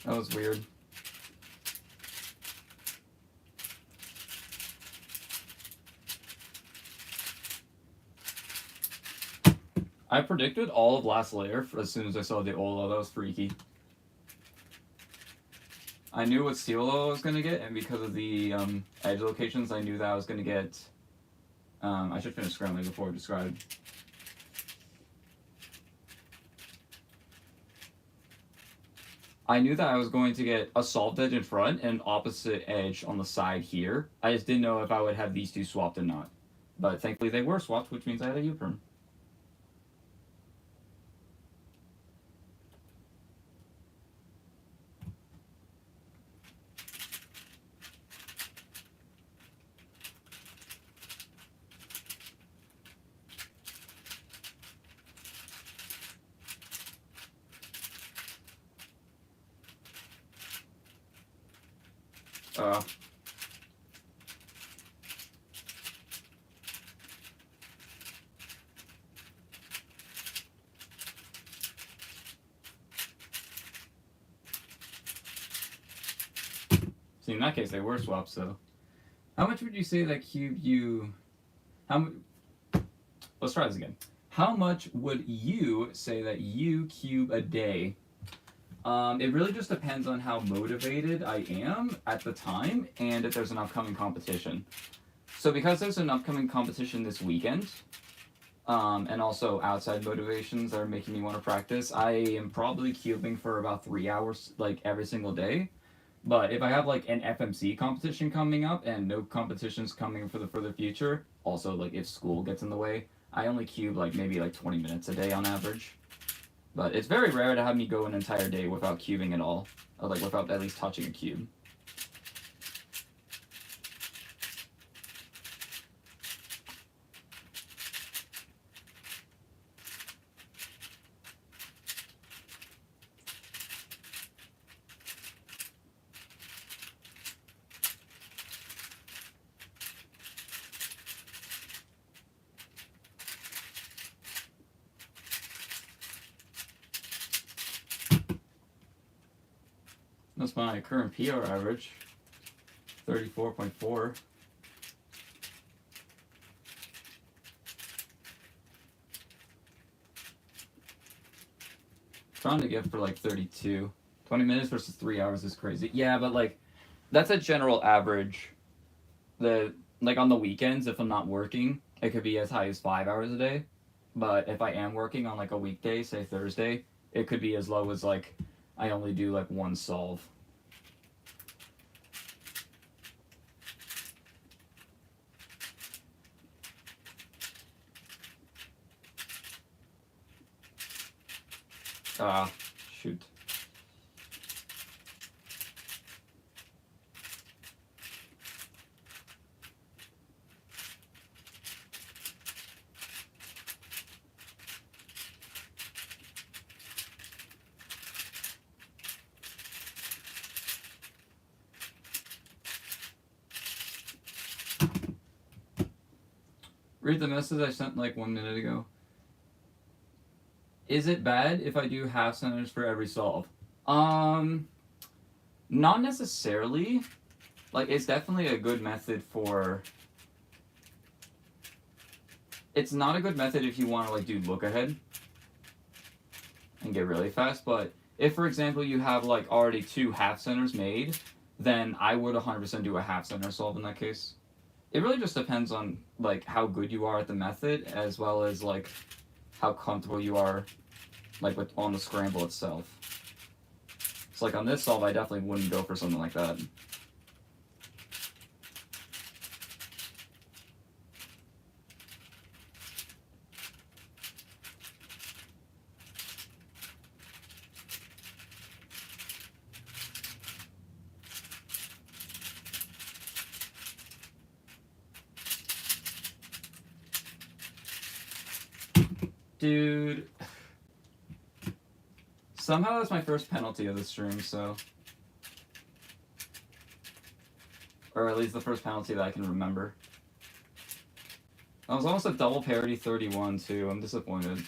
That was weird. I predicted all of last layer as soon as I saw the Ola. That was freaky. I knew what Steelo I was going to get, and because of the edge locations, I knew that I was going to get... I should finish scrambling before I describe. I knew that I was going to get a solved edge in front and an opposite edge on the side here. I just didn't know if I would have these two swapped or not. But thankfully they were swapped, which means I had a U-perm. See, in that case, they were swapped, so... How much would you say that cube you... Let's try this again. How much would you say that you cube a day? It really just depends on how motivated I am at the time and if there's an upcoming competition. So because there's an upcoming competition this weekend, and also outside motivations that are making me want to practice, I am probably cubing for about 3 hours, like, every single day. But if I have, like, an FMC competition coming up and no competitions coming for the further future, also, like, if school gets in the way, I only cube, like, maybe, like, 20 minutes a day on average. But it's very rare to have me go an entire day without cubing at all, or, like, without at least touching a cube. That's my current PR average, 34.4. Trying to get for like 32. 20 minutes versus 3 hours is crazy. Yeah, but like, that's a general average. Like on the weekends, if I'm not working, it could be as high as 5 hours a day. But if I am working on like a weekday, say Thursday, it could be as low as like, I only do like one solve. Shoot. Read the message I sent like 1 minute ago. Is it bad if I do half centers for every solve? Not necessarily. Like, it's definitely a good method for... It's not a good method if you want to, like, do look ahead. and get really fast. But if, for example, you have like already 2 half centers made, then I would 100% do a half center solve in that case. It really just depends on like how good you are at the method, as well as like how comfortable you are like with on the scramble itself. So like on this solve, I definitely wouldn't go for something like that. Dude. Somehow that's my first penalty of the stream, so. Or at least the first penalty that I can remember. I was almost a double parity 31 too. I'm disappointed.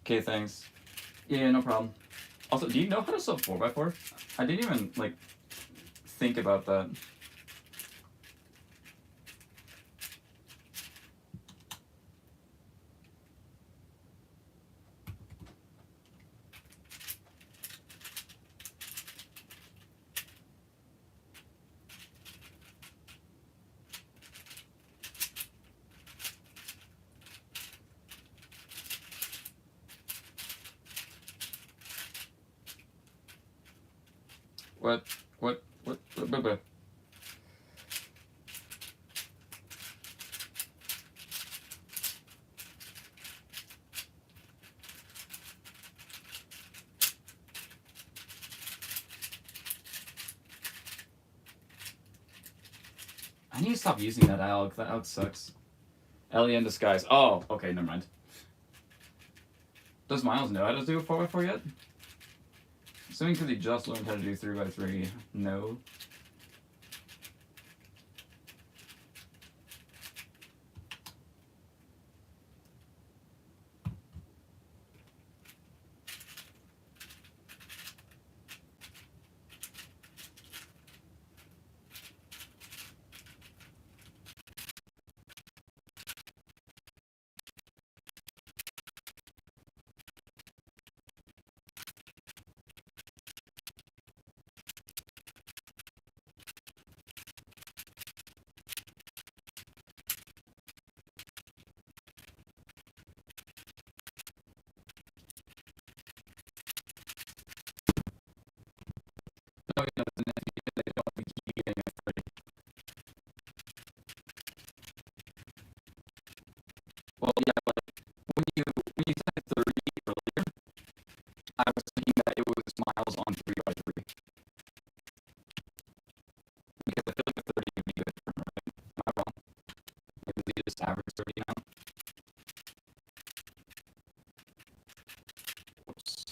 Okay, thanks. Yeah, no problem. Also, do you know how to sub 4x4? I didn't even, like, think about that. What? I need to stop using that Alg. That Alg sucks. Ellie in disguise. Oh, okay, never mind. Does Miles know how to do a 4x4 yet? Assuming because he just learned how to do 3x3. No. No, no, they don't keep getting it. Well, yeah, like when you said 30 earlier, I was thinking that it was Miles on 3x3. Because I feel like the 30 would be good for him, right? Am I wrong? Maybe they just average 30 now. Whoops.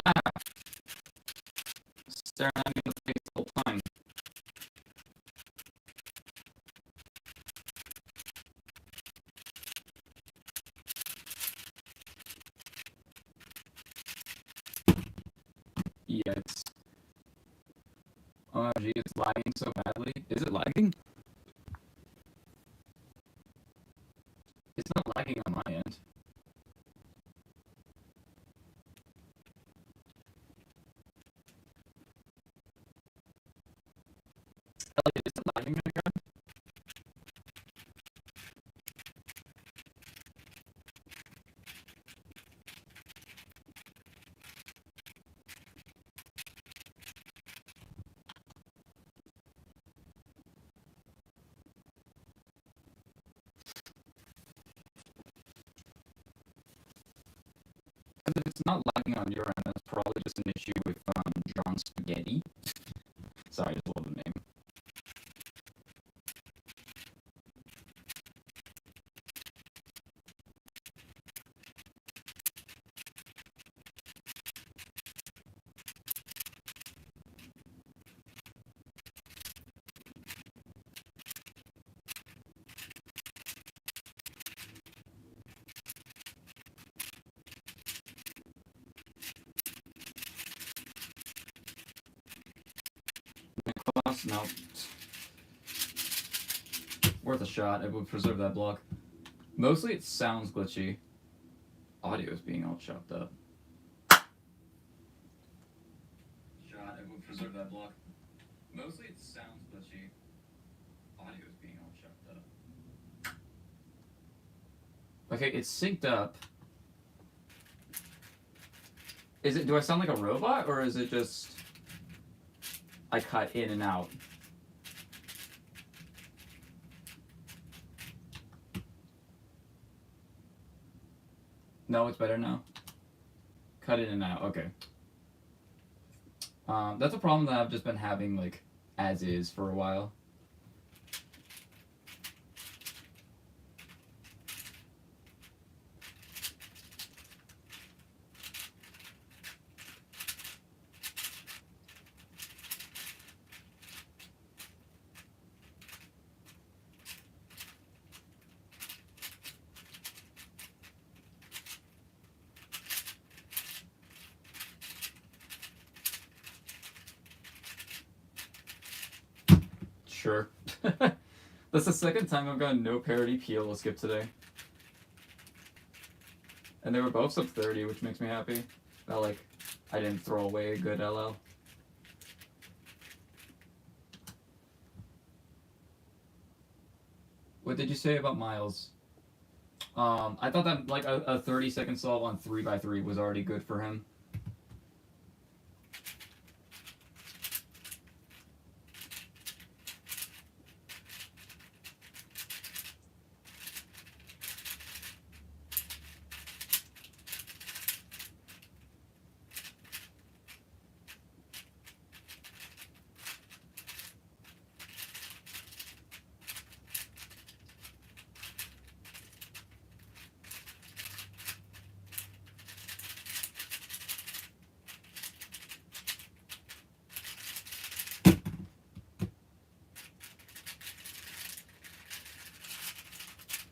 Ah, staring at me in the face the whole time. Yikes. Oh, gee, it's lagging so badly. Is it lagging? It's not lagging on my end. Elliot, is it lagging on your end? it's not lagging on your end. That's probably just an issue with John Spaghetti. Sorry, I just love the name. Nicholas, no. Worth a shot. It would preserve that block. Mostly it sounds glitchy. Audio is being all chopped up. Shot. It would preserve that block. Mostly it sounds glitchy. Audio is being all chopped up. Okay, it's synced up. Is it? Do I sound like a robot, or is it just I cut in and out? No, it's better now. Cut in and out. Okay. That's a problem that I've just been having, like, as is for a while. Sure. That's the second time I've gotten no parody PL skip today. And they were both sub 30, which makes me happy. That, like, I didn't throw away a good LL. What did you say about Miles? I thought that, like, a 30-second solve on 3x3 was already good for him.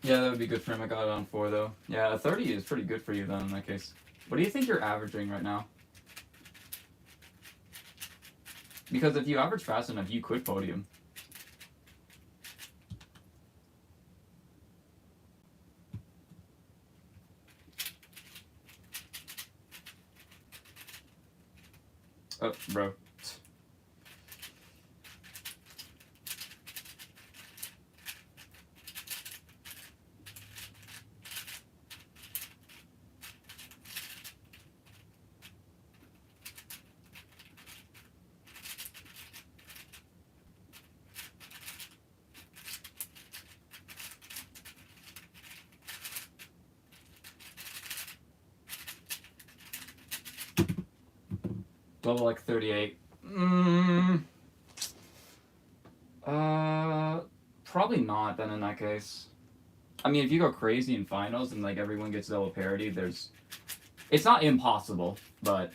Yeah, that would be good for him. I got it on 4, though. Yeah, a 30 is pretty good for you, then, in that case. What do you think you're averaging right now? Because if you average fast enough, you could podium. Oh, bro. Level like 38. Probably not then in that case. I mean, if you go crazy in finals and like everyone gets double parity, it's not impossible, but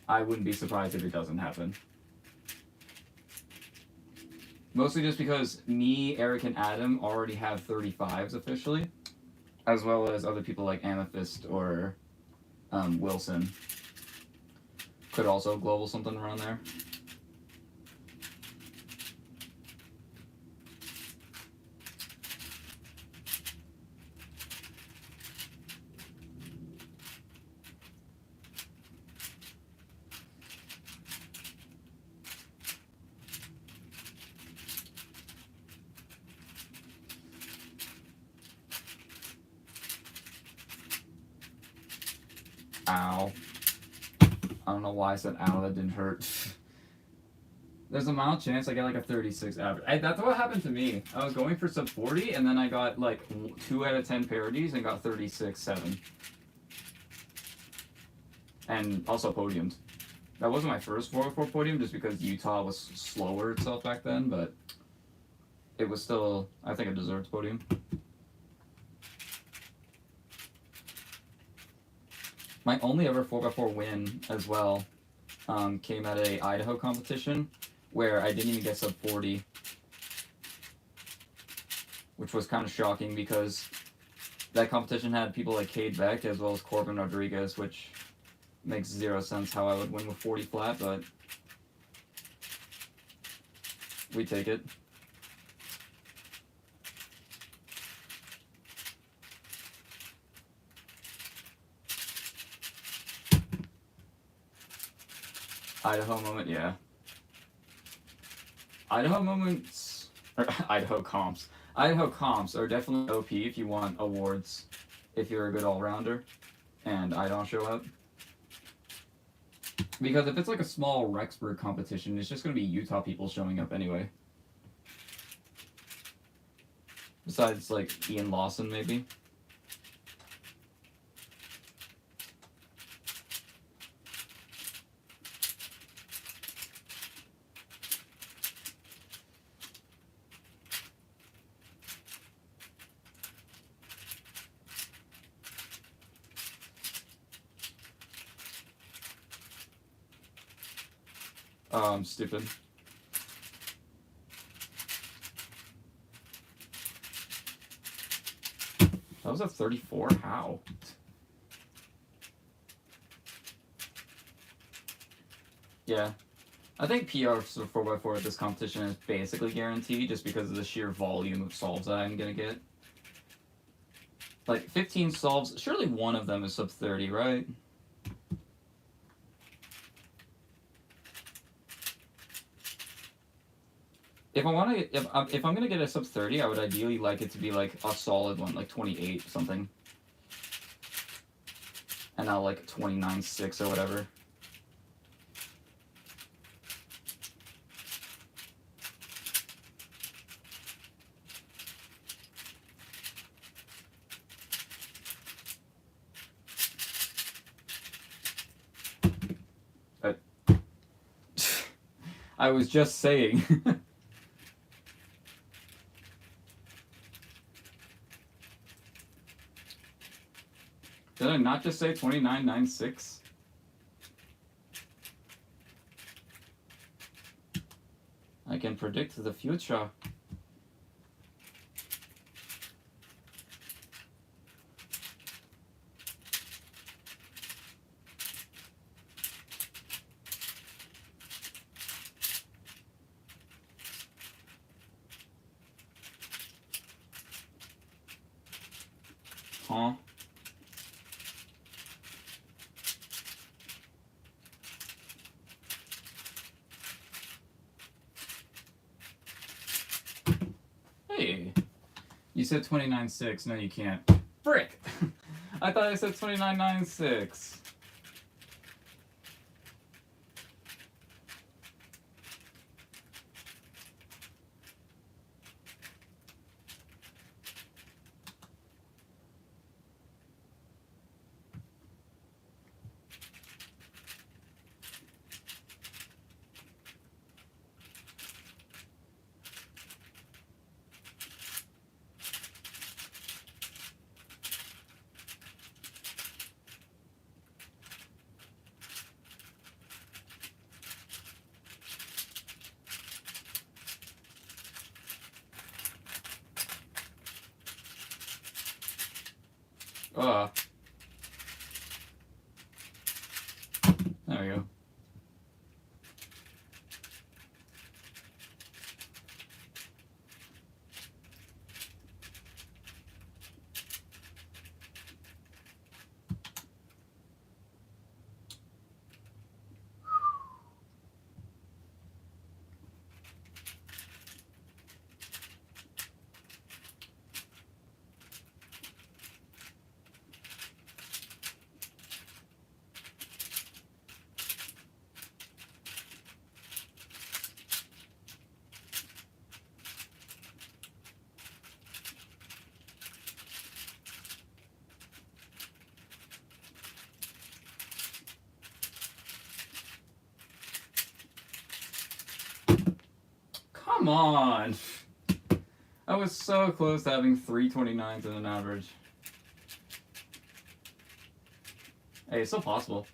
I wouldn't be surprised if it doesn't happen. Mostly just because me, Eric, and Adam already have 35s officially, as well as other people like Amethyst or Wilson. Could also global something around there. Ow. I don't know why I said ow, that didn't hurt. There's a mild chance I get like a 36 average. That's what happened to me. I was going for sub 40 and then I got like 2 out of 10 parodies and got 36.7. and also podiumed. That wasn't my first 404 podium, just because Utah was slower itself back then, but it was still, I think, a deserved podium. My only ever 4x4 win as well came at a Idaho competition where I didn't even get sub 40, which was kind of shocking because that competition had people like Cade Beck as well as Corbin Rodriguez, which makes zero sense how I would win with 40 flat, but we take it. Idaho moment, yeah. Idaho moments, or Idaho comps. Idaho comps are definitely OP if you want awards, if you're a good all-rounder, and I don't show up. Because if it's like a small Rexburg competition, it's just going to be Utah people showing up anyway. Besides, like, Ian Lawson, maybe. Stupid. That was a 34? How? Yeah. I think PR for 4x4 at this competition is basically guaranteed just because of the sheer volume of solves that I'm going to get. Like, 15 solves, surely one of them is sub 30, right? If I want to, if I'm gonna get a sub 30, I would ideally like it to be like a solid one, like 28 something, and not like 29.6 or whatever. I was just saying. Did I not just say 29.96? I can predict the future. Huh? Hey, you said 29.6. No, you can't. Frick! I thought I said 29.96. There we go. Come on! I was so close to having 329s in an average. Hey, it's still possible.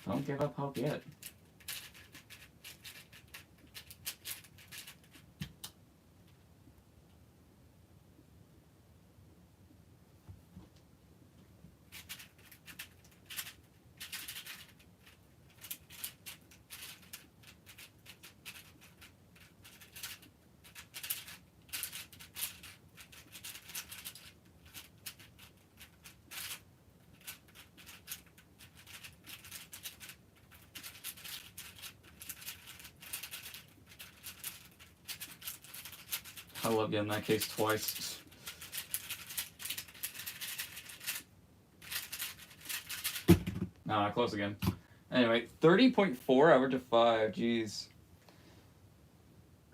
Don't give up hope yet. I love getting that case twice. No, not close again. Anyway, 30.4 average of 5. Jeez.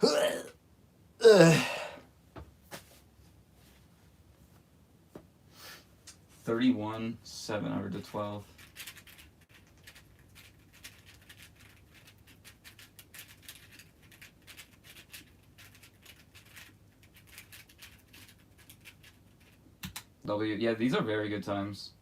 31.7 average of 12. W. Yeah, these are very good times.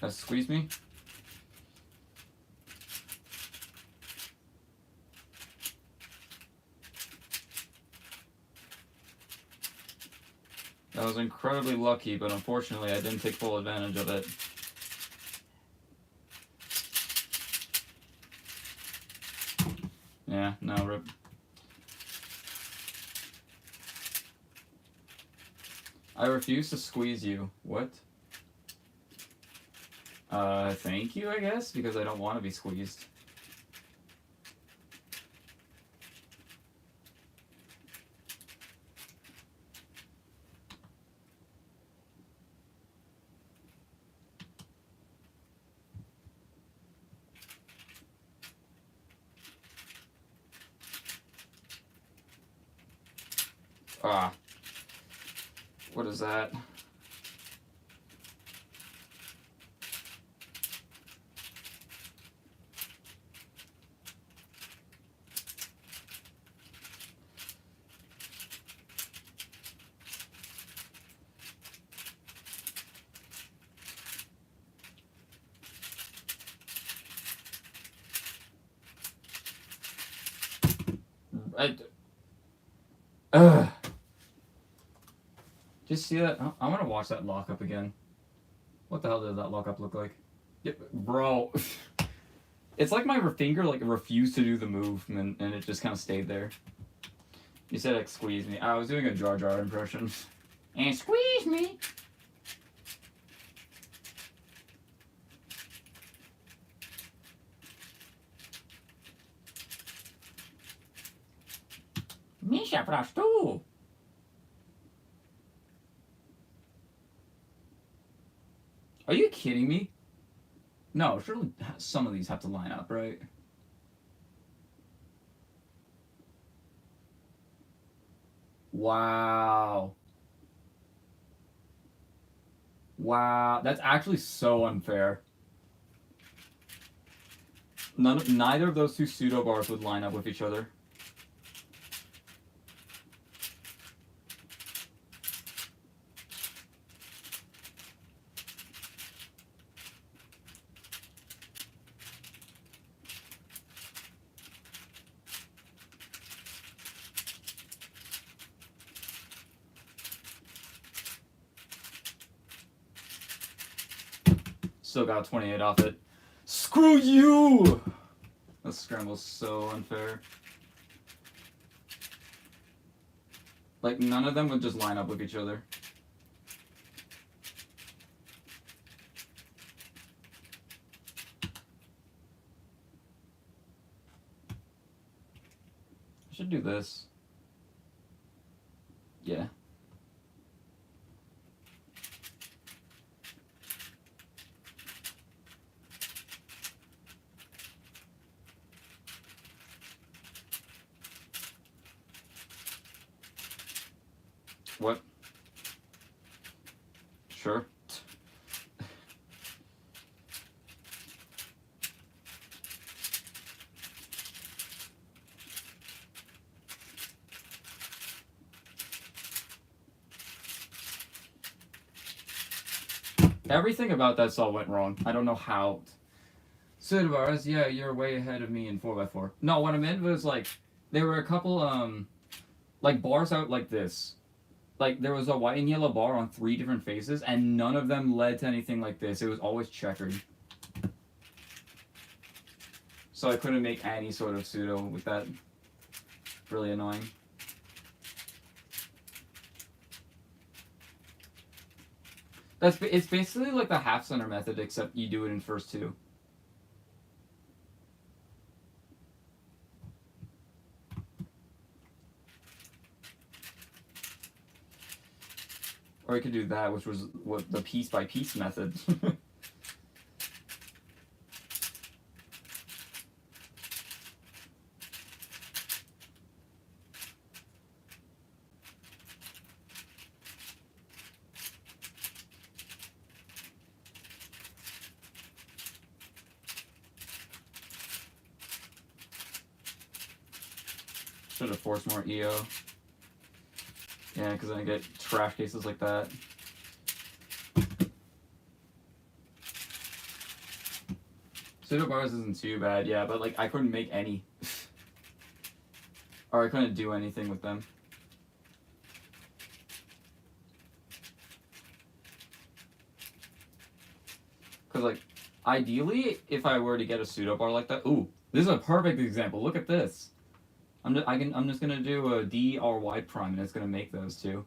Squeeze me. I was incredibly lucky, but unfortunately I didn't take full advantage of it. Yeah, no, rip. I refuse to squeeze you. What? Thank you, I guess, because I don't want to be squeezed. Ah. What is that? Just see that? I want to watch that lockup again. What the hell did that lockup look like? Yep, bro. It's like my finger refused to do the move, and it just kind of stayed there. You said it squeezed me. I was doing a Jar Jar impression. And squeeze me! Misha Prastu! Are you kidding me? No, surely some of these have to line up, right? Wow. Wow, that's actually so unfair. Neither of those two pseudo bars would line up with each other. Still got 28 off it. Screw you! This scramble's so unfair. Like, none of them would just line up with each other. I should do this. Yeah. What? Sure. Everything about that saw went wrong. I don't know how. Sudabars, yeah, you're way ahead of me in 4x4. No, what I meant was, like, there were a couple, like, bars out like this. Like, there was a white and yellow bar on 3 different faces, and none of them led to anything like this. It was always checkered. So I couldn't make any sort of pseudo with that. Really annoying. It's basically like the half center method, except you do it in first 2. Or you could do that, which was what the piece by piece method. Should have forced more EO. Yeah, because then I get trash cases like that. Pseudo bars isn't too bad, yeah, but like I couldn't make any. Or I couldn't do anything with them. Because like, ideally, if I were to get a pseudo bar like that, ooh, this is a perfect example. Look at this. I'm just gonna do a D or Y prime, and it's gonna make those 2,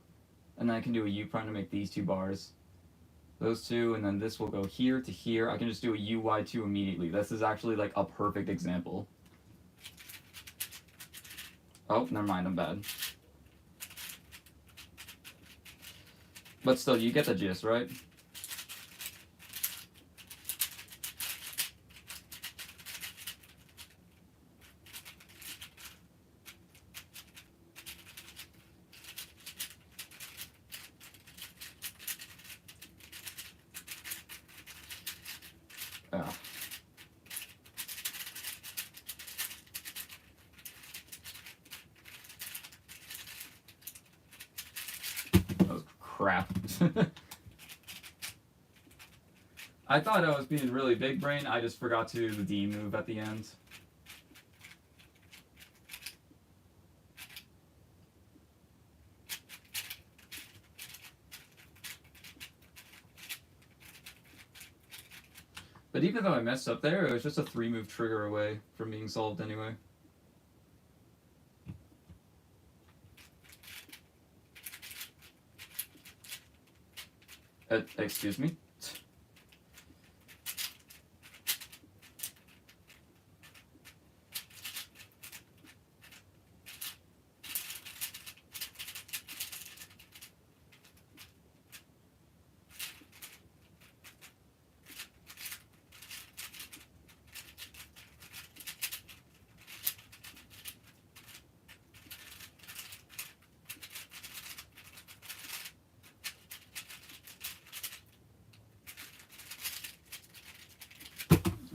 and then I can do a U prime to make these 2 bars. Those 2, and then this will go here to here. I can just do a UY2 immediately. This is actually like a perfect example. Oh, never mind, I'm bad. But still, you get the gist, right? Yeah. That was crap. I thought I was being really big brain. I just forgot to do the D move at the end. But even though I messed up there, it was just a 3-move trigger away from being solved anyway. Excuse me?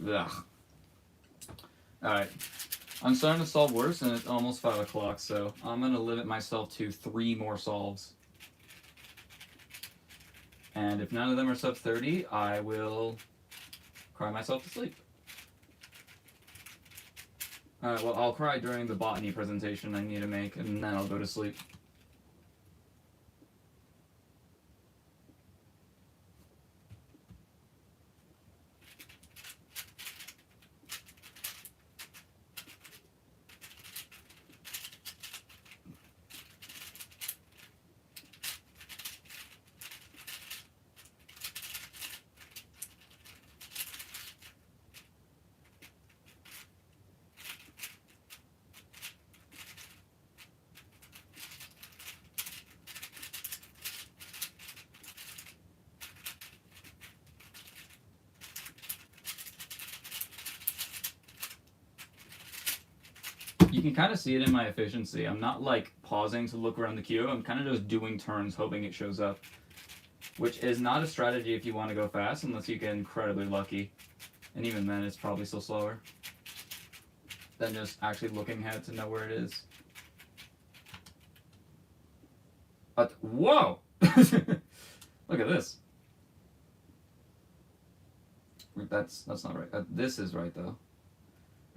Ugh. Alright. I'm starting to solve worse, and it's almost 5 o'clock, so I'm going to limit myself to 3 more solves. And if none of them are sub 30, I will cry myself to sleep. Alright, well, I'll cry during the botany presentation I need to make, and then I'll go to sleep. You can kind of see it in my efficiency. I'm not like pausing to look around the queue. I'm kind of just doing turns hoping it shows up. Which is not a strategy if you want to go fast unless you get incredibly lucky. And even then it's probably still slower than just actually looking ahead to know where it is. But whoa! Look at this. That's not right. This is right though.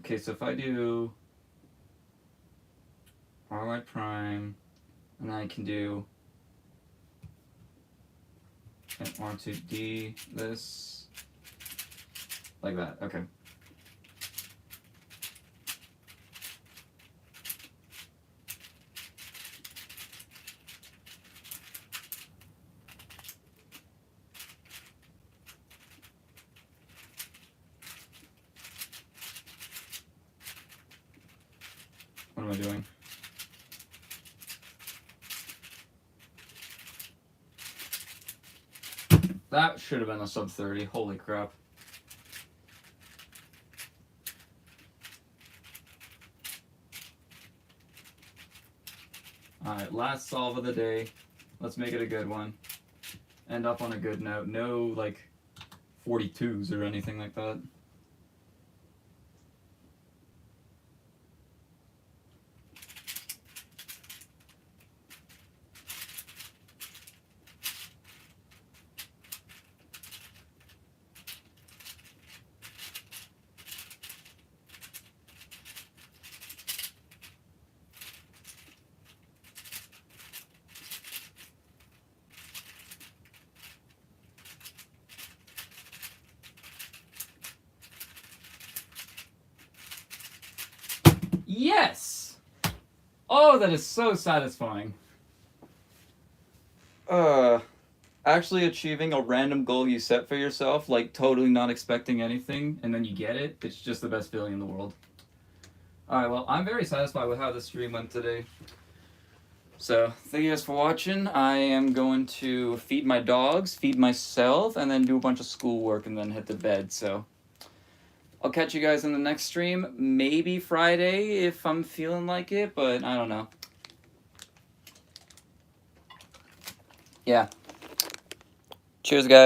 Okay, so if I do RY prime, and then I can do an R2D this like that. Okay. What am I doing? That should have been a sub 30. Holy crap. Alright, last solve of the day. Let's make it a good one. End up on a good note. No, like, 42s or anything like that. Yes! Oh, that is so satisfying. Actually achieving a random goal you set for yourself, like totally not expecting anything, and then you get it, it's just the best feeling in the world. Alright, well, I'm very satisfied with how the stream went today. So, thank you guys for watching. I am going to feed my dogs, feed myself, and then do a bunch of schoolwork, and then hit the bed, so... I'll catch you guys in the next stream, maybe Friday if I'm feeling like it, but I don't know. Yeah. Cheers, guys.